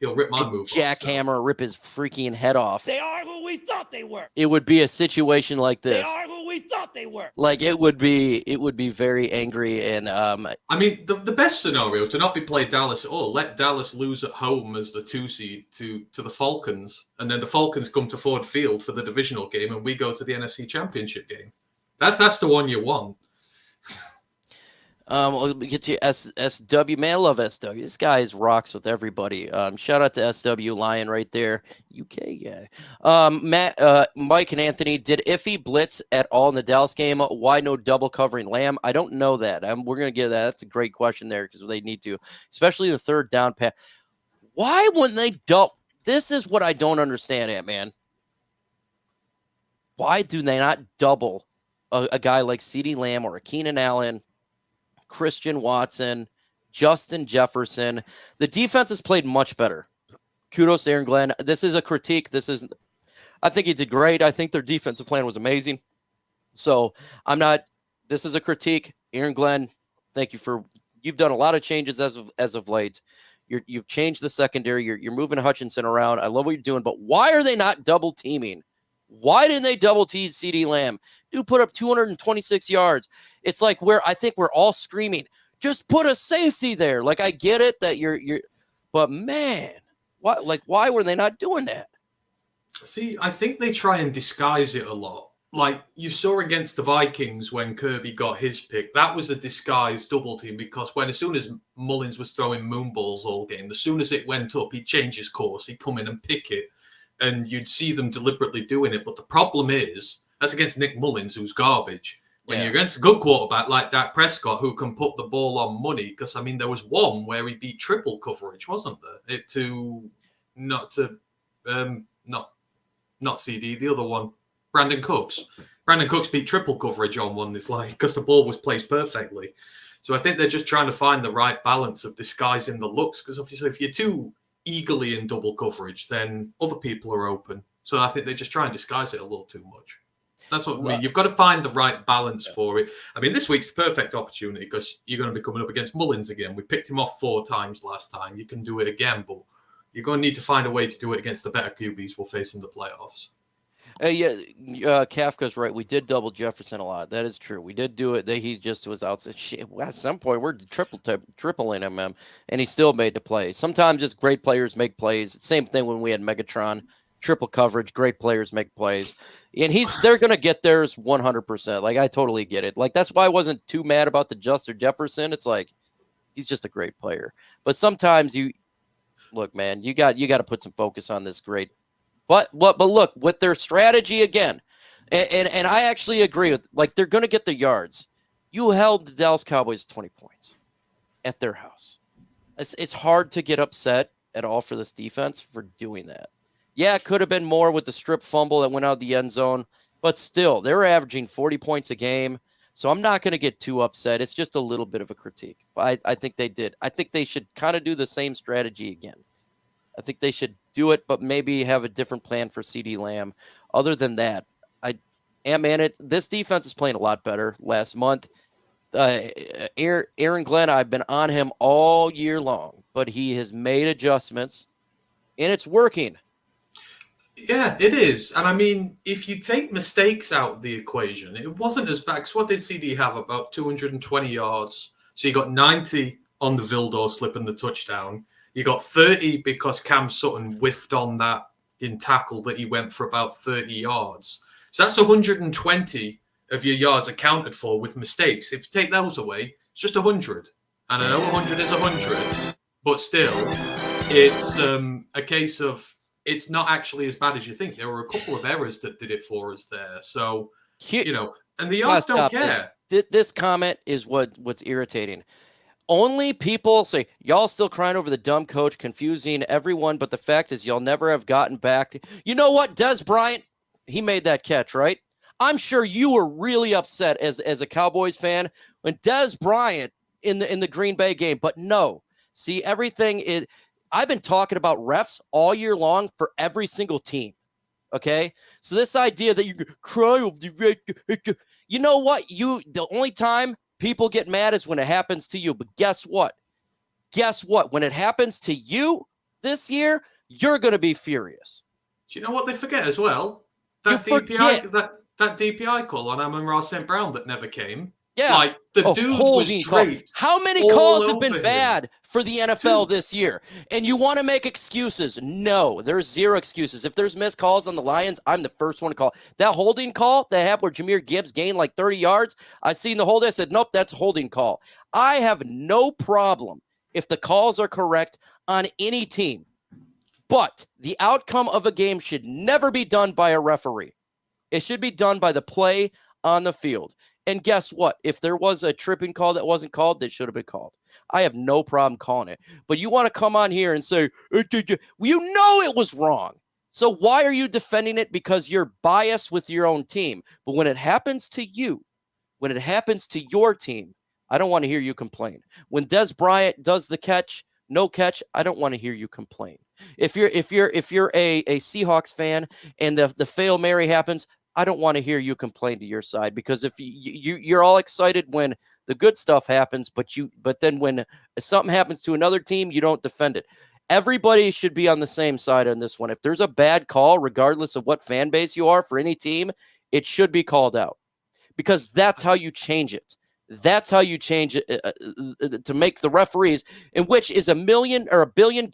he'll rip my move off. Jackhammer, rip his freaking head off. They are who we thought they were. It would be a situation like this. They are who we thought they were. Like, it would be very angry. And I mean, the best scenario to not be played Dallas at all. Let Dallas lose at home as the 2 seed to the Falcons, and then the Falcons come to Ford Field for the divisional game, and we go to the NFC Championship game. That's the one you want. We'll get to SW. Man, I love SW. This guy rocks with everybody. Shout out to SW Lion right there, UK guy. Matt, Mike, and Anthony, did Iffy blitz at all in the Dallas game? Why no double covering Lamb? I don't know that. We're gonna get that. That's a great question there because they need to, especially the third down pass. Why wouldn't they double? This is what I don't understand, Ant-Man. Why do they not double a guy like CeeDee Lamb or a Keenan Allen? Christian Watson, Justin Jefferson. The defense has played much better. Kudos to Aaron Glenn. This is a critique. I think he did great. I think their defensive plan was amazing. So this is a critique. Aaron Glenn, thank you you've done a lot of changes as of late. You've changed the secondary. You're moving Hutchinson around. I love what you're doing, but why are they not double teaming? Why didn't they double team CeeDee Lamb? Dude put up 226 yards. It's like I think we're all screaming, just put a safety there. Like, I get it that but man, why were they not doing that? See, I think they try and disguise it a lot. Like you saw against the Vikings when Kirby got his pick, that was a disguised double team because as soon as Mullins was throwing moonballs all game, as soon as it went up, he'd change his course, he'd come in and pick it. And you'd see them deliberately doing it. But the problem is, that's against Nick Mullins, who's garbage. When you're against a good quarterback like Dak Prescott, who can put the ball on money, because, I mean, there was one where he beat triple coverage, wasn't there? Not CD, the other one, Brandon Cooks. Brandon Cooks beat triple coverage on one, because the ball was placed perfectly. So I think they're just trying to find the right balance of disguising the looks, because obviously if you're too eagerly in double coverage, then other people are open. So I think they just try and disguise it a little too much. That's what I mean. You've got to find the right balance for it. I mean, this week's the perfect opportunity because you're going to be coming up against Mullins again. We picked him off 4 times last time. You can do it again, but you're going to need to find a way to do it against the better QBs we'll face in the playoffs. Kafka's right. We did double Jefferson a lot. That is true. We did do it. He just was outside. At some point, we're tripling him, and he still made the play. Sometimes just great players make plays. Same thing when we had Megatron. Triple coverage. Great players make plays. And they're going to get theirs 100%. Like, I totally get it. Like, that's why I wasn't too mad about the Justin Jefferson. It's like, he's just a great player. But sometimes look, man, you got to put some focus on this great. But look, with their strategy again, and I actually agree with, like, they're going to get the yards. You held the Dallas Cowboys 20 points at their house. It's hard to get upset at all for this defense for doing that. Yeah, it could have been more with the strip fumble that went out of the end zone, but still, they're averaging 40 points a game. So I'm not going to get too upset. It's just a little bit of a critique. But I think they did. I think they should kind of do the same strategy again. I think they should do it, but maybe have a different plan for CeeDee Lamb. Other than that, this defense is playing a lot better last month. Aaron Glenn, I've been on him all year long, but he has made adjustments, and it's working. Yeah, it is. And I mean, if you take mistakes out of the equation, it wasn't as bad. So what did CD have? About 220 yards. So you got 90 on the Vildor slip and the touchdown. You got 30 because Cam Sutton whiffed on that in tackle that he went for about 30 yards. So that's 120 of your yards accounted for with mistakes. If you take those away, it's just 100. And I know 100 is 100, but still, it's a case of it's not actually as bad as you think. There were a couple of errors that did it for us there. So, and the yards don't care. This comment is what's irritating. Only people say, y'all still crying over the dumb coach, confusing everyone, but the fact is y'all never have gotten back. You know what? Dez Bryant, he made that catch, right? I'm sure you were really upset as a Cowboys fan when Dez Bryant in the Green Bay game, but no. See, everything is – I've been talking about refs all year long for every single team, okay? So this idea that you cry over the – you know what? The only time – people get mad is when it happens to you. But guess what? When it happens to you this year, you're going to be furious. Do you know what they forget as well? That DPI call on Amon-Ra St. Brown that never came. Yeah. Like, the dude was holding call. draped How many all calls have over been him. bad for the NFL Two. this year? And you want to make excuses? No, there's zero excuses. If there's missed calls on the Lions, I'm the first one to call. That holding call that happened where Jahmyr Gibbs gained like 30 yards, I seen the hold. I said, nope, that's a holding call. I have no problem if the calls are correct on any team. But the outcome of a game should never be done by a referee. It should be done by the play on the field. And guess what? If there was a tripping call that wasn't called, that should have been called. I have no problem calling it. But you want to come on here and say, you know it was wrong. So why are you defending it? Because you're biased with your own team. But when it happens to you, when it happens to your team, I don't want to hear you complain. When Des Bryant does the catch, no catch, I don't want to hear you complain. If you're a Seahawks fan and the Fail Mary happens, I don't want to hear you complain to your side, because if you're all excited when the good stuff happens, but then when something happens to another team, you don't defend it. Everybody should be on the same side on this one. If there's a bad call, regardless of what fan base you are for any team, it should be called out, because that's how you change it. That's how you change it to make the referees, in which is $1 million or $1 billion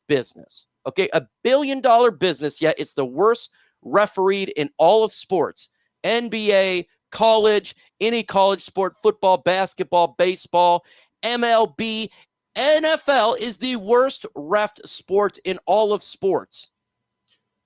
business. Okay, $1 billion business, yet it's the worst refereed in all of sports. NBA, college, any college sport, football, basketball, baseball, MLB, NFL is the worst reffed sport in all of sports.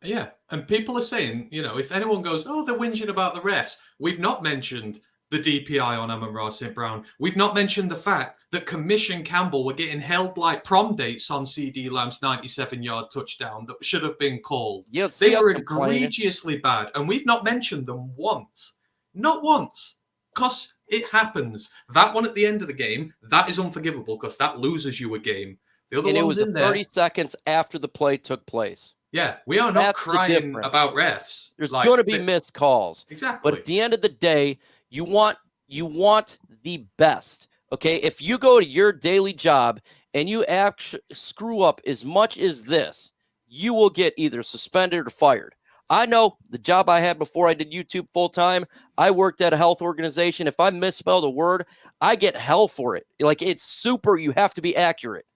Yeah, and people are saying, if anyone goes, oh, they're whinging about the refs, we've not mentioned the DPI on Amon-Ra St. Brown. We've not mentioned the fact that Commission Campbell were getting held like prom dates on CD Lamb's 97-yard touchdown that should have been called. Yes, they were egregiously bad, and we've not mentioned them once. Not once. Because it happens. That one at the end of the game, that is unforgivable, because that loses you a game. The other and ones it was in 30 seconds after the play took place. Yeah, we are not crying about refs. There's going to be missed calls. Exactly. But at the end of the day, you want the best. Okay, if you go to your daily job and you actually screw up as much as this, you will get either suspended or fired. I know the job I had before I did YouTube full time, I worked at a health organization. If I misspelled a word, I get hell for it. Like, it's super, you have to be accurate.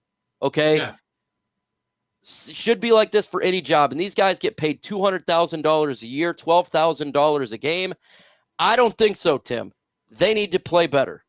Okay? Yeah. Should be like this for any job. And these guys get paid $200,000 a year, $12,000 a game. I don't think so, Tim. They need to play better.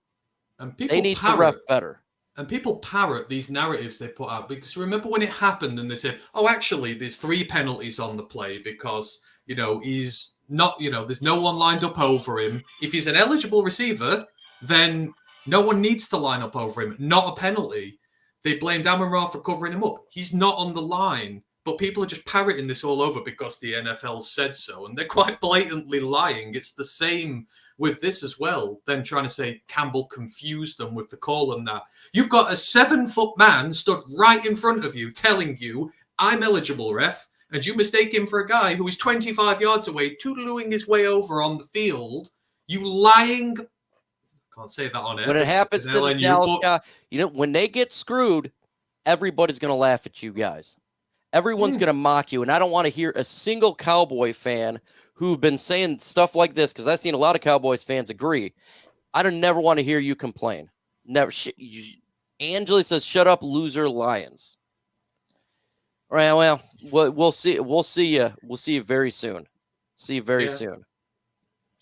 And people they need to ref better. And people parrot these narratives they put out. Because remember when it happened and they said, oh, actually, there's 3 penalties on the play because, he's not, there's no one lined up over him. If he's an eligible receiver, then no one needs to line up over him. Not a penalty. They blamed Amon-Ra for covering him up. He's not on the line. But people are just parroting this all over because the NFL said so. And they're quite blatantly lying. It's the same with this as well. Then trying to say Campbell confused them with the call and that. You've got a 7-foot man stood right in front of you telling you, I'm eligible, ref. And you mistake him for a guy who is 25 yards away, toodalooing his way over on the field. You lying... Can't say that on air. When it happens to the Dallas guy, when they get screwed, everybody's going to laugh at you guys. Everyone's going to mock you, and I don't want to hear a single Cowboy fan who've been saying stuff like this, because I've seen a lot of Cowboys fans agree. I don't never want to hear you complain. Never. Angela says, "Shut up, loser, Lions." All right, well, we'll see. We'll see you. We'll see you very soon. See you very soon.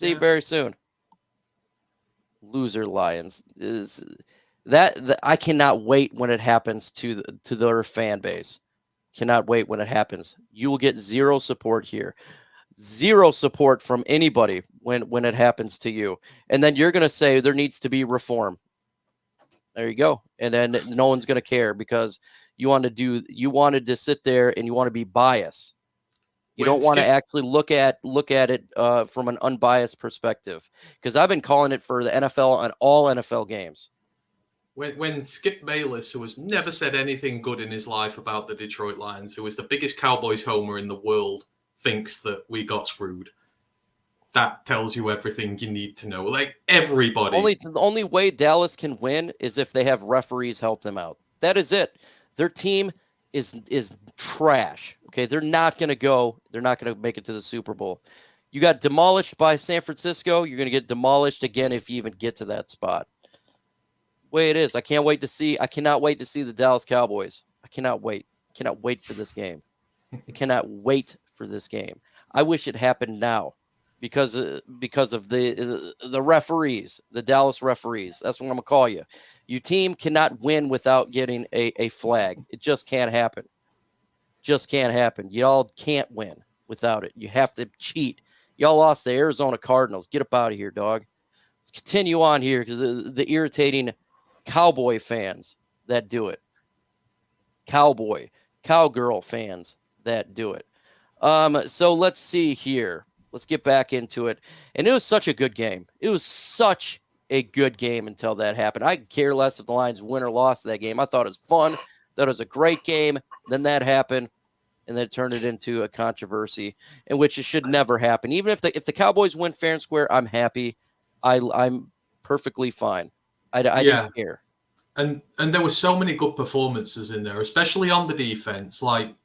See you very soon. Loser, Lions. I cannot wait when it happens to their fan base. Cannot wait when it happens. You will get zero support here. Zero support from anybody when it happens to you. And then you're going to say there needs to be reform. There you go. And then no one's going to care because you wanted to sit there and you want to be biased. You don't want to actually look at it from an unbiased perspective, because I've been calling it for the NFL on all NFL games. When Skip Bayless, who has never said anything good in his life about the Detroit Lions, who is the biggest Cowboys homer in the world, thinks that we got screwed, that tells you everything you need to know. Like, everybody. The only way Dallas can win is if they have referees help them out. That is it. Their team is trash. Okay, they're not going to make it to the Super Bowl. You got demolished by San Francisco. You're going to get demolished again if you even get to that spot. Way it is. I cannot wait to see the Dallas Cowboys. I cannot wait. Cannot wait for this game. I cannot wait for this game. I wish it happened now because of the referees, the Dallas referees. That's what I'm going to call you. Your team cannot win without getting a flag. It just can't happen. Just can't happen. Y'all can't win without it. You have to cheat. Y'all lost the Arizona Cardinals. Get up out of here, dog. Let's continue on here because the irritating Cowboy fans that do it. Cowgirl fans that do it. So let's see here. Let's get back into it. And it was such a good game. It was such a good game until that happened. I could care less if the Lions win or lost that game. I thought it was fun. That was a great game. Then that happened. And then turned it into a controversy, in which it should never happen. Even if the Cowboys win fair and square, I'm happy. I'm perfectly fine. I didn't care. And there were so many good performances in there, especially on the defense. Like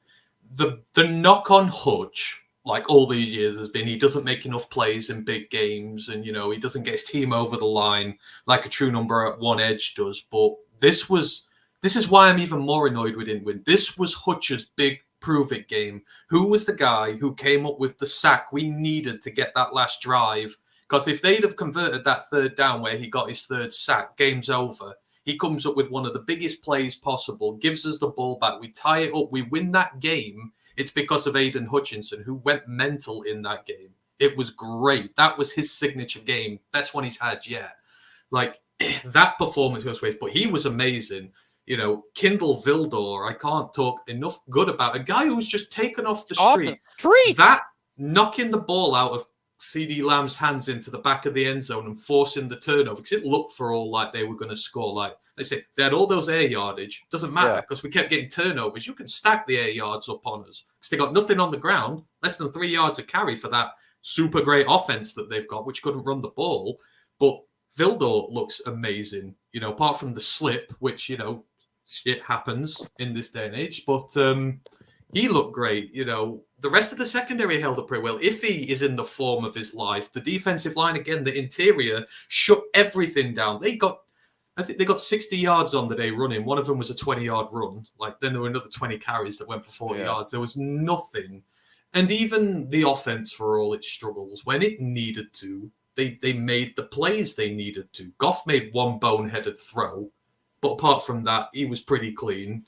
the knock on Hutch, like all these years, has been he doesn't make enough plays in big games, and he doesn't get his team over the line like a true number one edge does. But this is why I'm even more annoyed we didn't win. This was Hutch's big prove it game. Who was the guy who came up with the sack we needed to get that last drive? Because if they'd have converted that third down where he got his third sack, game's over. He comes up with one of the biggest plays possible, gives us the ball back, we tie it up, we win that game. It's because of Aiden Hutchinson, who went mental in that game. It was great. That was his signature game. Best one he's had yet. Like, that performance goes waste, but he was amazing. Kindle Vildor, I can't talk enough good about. A guy who's just taken off the street. That knocking the ball out of CD Lamb's hands into the back of the end zone and forcing the turnover, because it looked for all like they were going to score. Like they say, they had all those air yardage. Doesn't matter because we kept getting turnovers. You can stack the air yards up on us because they got nothing on the ground, less than 3 yards of carry for that super great offense that they've got, which couldn't run the ball. But Vildor looks amazing, apart from the slip, which, shit happens in this day and age, but he looked great. The rest of the secondary held up pretty well. Iffy is in the form of his life. The defensive line, again, the interior shut everything down. I think they got 60 yards on the day running. One of them was a 20-yard run. Then there were another 20 carries that went for 40 yards. There was nothing. And even the offense, for all its struggles, when it needed to, they made the plays they needed to. Goff made one boneheaded throw. But apart from that, he was pretty clean.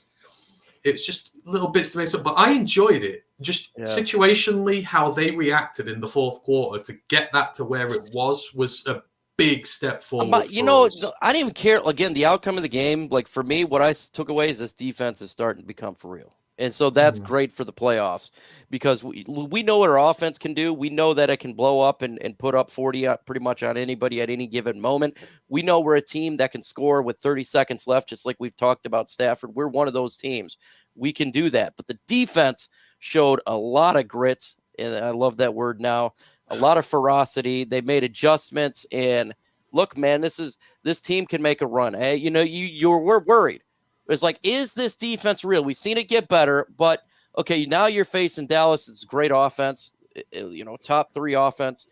It's just little bits to make up. But I enjoyed it. Just situationally, how they reacted in the fourth quarter to get that to where it was a big step forward. I didn't even care. Again, the outcome of the game, like for me, what I took away is this defense is starting to become for real. And so that's great for the playoffs because we know what our offense can do. We know that it can blow up and put up 40 pretty much on anybody at any given moment. We know we're a team that can score with 30 seconds left, just like we've talked about Stafford. We're one of those teams. We can do that. But the defense showed a lot of grit, and I love that word now, a lot of ferocity. They made adjustments, and look, man, this team can make a run. Hey, we're worried. It's like, is this defense real? We've seen it get better, but okay, now you're facing Dallas. It's great offense, top 3 offense,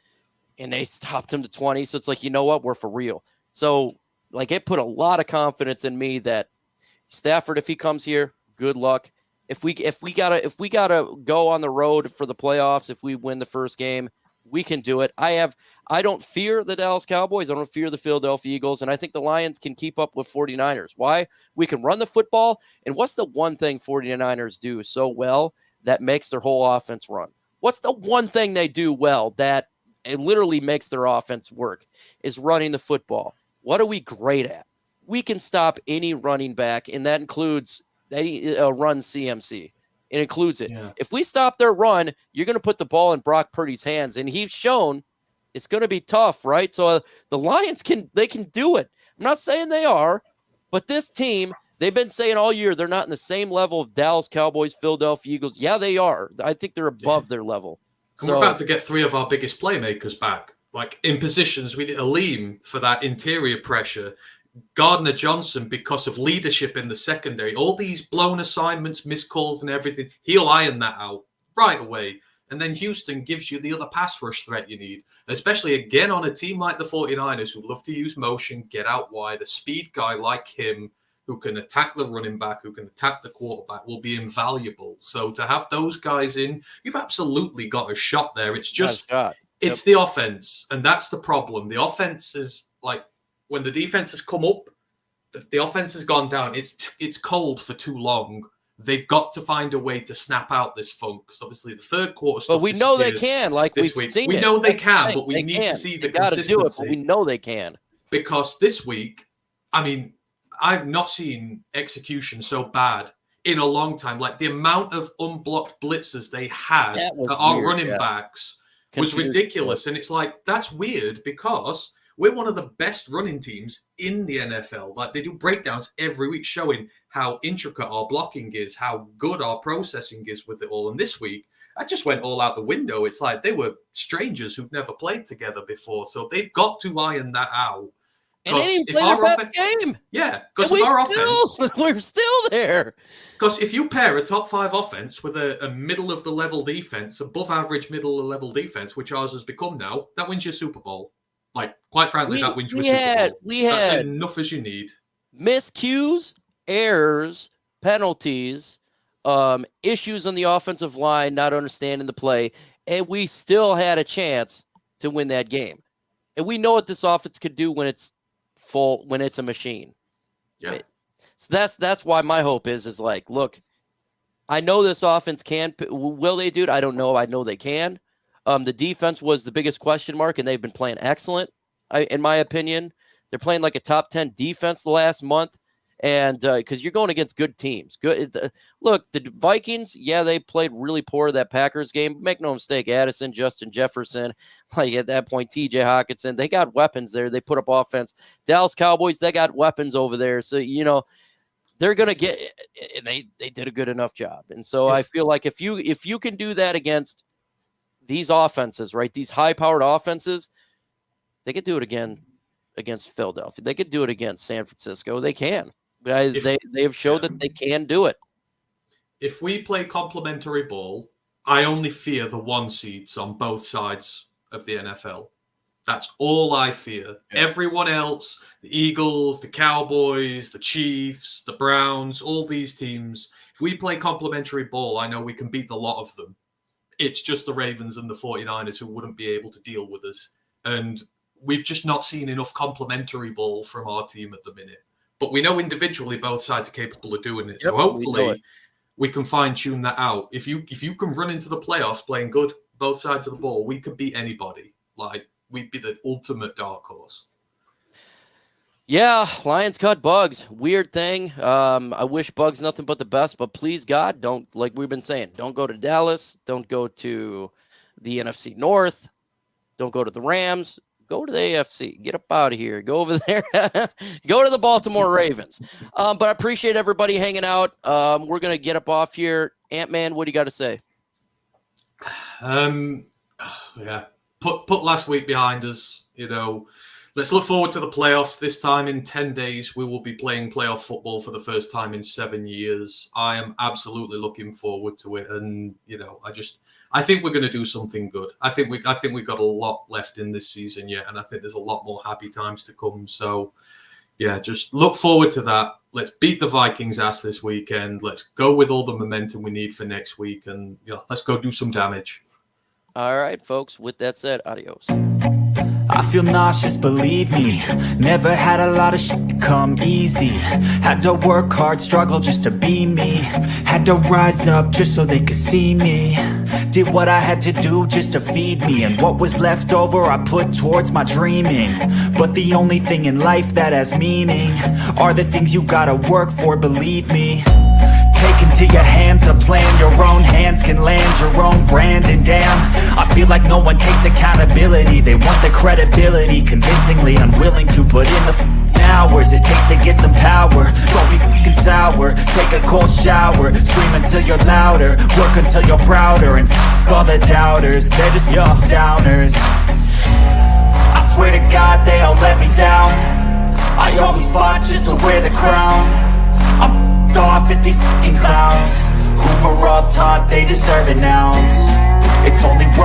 and they stopped them to 20. So it's like, you know what? We're for real. So like it put a lot of confidence in me that Stafford, if he comes here, good luck. If we gotta go on the road for the playoffs, if we win the first game, we can do it. I don't fear the Dallas Cowboys. I don't fear the Philadelphia Eagles. And I think the Lions can keep up with 49ers. Why? We can run the football. And what's the one thing 49ers do so well that makes their whole offense run? What's the one thing they do well that it literally makes their offense work is running the football. What are we great at? We can stop any running back, and that includes run CMC. It includes it. Yeah. If we stop their run, you're going to put the ball in Brock Purdy's hands, and he's shown it's going to be tough, right? So the Lions can do it. I'm not saying they are, but this team, they've been saying all year they're not in the same level of Dallas Cowboys, Philadelphia Eagles. Yeah, they are. I think they're above their level. And we're about to get 3 of our biggest playmakers back, like in positions. We need Aleem for that interior pressure. Gardner Johnson because of leadership in the secondary. All these blown assignments, missed calls and everything, he'll iron that out right away. And then Houston gives you the other pass rush threat you need, especially again on a team like the 49ers who love to use motion, get out wide. A speed guy like him who can attack the running back, who can attack the quarterback will be invaluable. So to have those guys in, you've absolutely got a shot there. It's just, it's the offense. And that's the problem. The offense is like when the defense has come up, the offense has gone down. It's cold for too long. They've got to find a way to snap out this funk because obviously the third quarter stuff. But we know they can, like we've seen. We know they can, but we need to see the consistency. Do it, but we know they can. Because this week, I mean, I've not seen execution so bad in a long time. Like the amount of unblocked blitzes they had at our running backs was ridiculous. And it's like, that's weird because we're one of the best running teams in the NFL. Like they do breakdowns every week showing how intricate our blocking is, how good our processing is with it all. And this week, I just went all out the window. It's like they were strangers who'd never played together before. So they've got to iron that out. And they didn't play their best game. Yeah, because of our offense. We're still there. Because if you pair a top 5 offense with a middle-of-the-level defense, above-average middle-of-the-level defense, which ours has become now, that wins your Super Bowl. Like, quite frankly, that wins your Super Bowl. That's enough as you need. Miscues, errors, penalties, issues on the offensive line, not understanding the play, and we still had a chance to win that game. And we know what this offense could do when it's full, when it's a machine. Yeah. So that's why my hope is like, look, I know this offense can. Will they do it? I don't know. I know they can. The defense was the biggest question mark, and they've been playing excellent, in my opinion. They're playing like a top 10 defense the last month, and because you're going against good teams. Look, the Vikings, they played really poor that Packers game. Make no mistake, Addison, Justin Jefferson, like at that point, TJ Hutchinson, they got weapons there. They put up offense. Dallas Cowboys, they got weapons over there. So, they're going to get – they did a good enough job. And so I feel like if you can do that against – these offenses, right? These high-powered offenses, they could do it again against Philadelphia. They could do it against San Francisco. They can. They have showed that they can do it. If we play complementary ball, I only fear the 1 seeds on both sides of the NFL. That's all I fear. Yeah. Everyone else, the Eagles, the Cowboys, the Chiefs, the Browns, all these teams, if we play complementary ball, I know we can beat a lot of them. It's just the Ravens and the 49ers who wouldn't be able to deal with us. And we've just not seen enough complementary ball from our team at the minute. But we know individually both sides are capable of doing it. So hopefully we can fine-tune that out. If you can run into the playoffs playing good both sides of the ball, we could beat anybody. Like, we'd be the ultimate dark horse. Yeah, Lions cut BUGGS. Weird thing. I wish BUGGS nothing but the best, but please, God, don't, like we've been saying, don't go to Dallas. Don't go to the NFC North. Don't go to the Rams. Go to the AFC. Get up out of here. Go over there. Go to the Baltimore Ravens. But I appreciate everybody hanging out. We're going to get up off here. Ant-Man, what do you got to say? Yeah. Put last week behind us, Let's look forward to the playoffs. This time in 10 days, we will be playing playoff football for the first time in 7 years. I am absolutely looking forward to it. And, I think we're going to do something good. I think we've got a lot left in this season yet. And I think there's a lot more happy times to come. So, yeah, just look forward to that. Let's beat the Vikings ass this weekend. Let's go with all the momentum we need for next week. And, let's go do some damage. All right, folks. With that said, adios. I feel nauseous, believe me. Never had a lot of shit come easy. Had to work hard, struggle just to be me. Had to rise up just so they could see me. Did what I had to do just to feed me. And what was left over I put towards my dreaming. But the only thing in life that has meaning are the things you gotta work for, believe me. Take into your hands a plan, your own hands can land your own brand. And damn, I feel like no one takes accountability. They want the credibility, convincingly unwilling to put in the hours it takes to get some power. Don't be fucking sour, take a cold shower. Scream until you're louder, work until you're prouder. And all the doubters, they're just young downers. I swear to God they all let me down. I always fought just to wear the crown. I'm off at these fucking clowns who were all taught they deserve it nouns.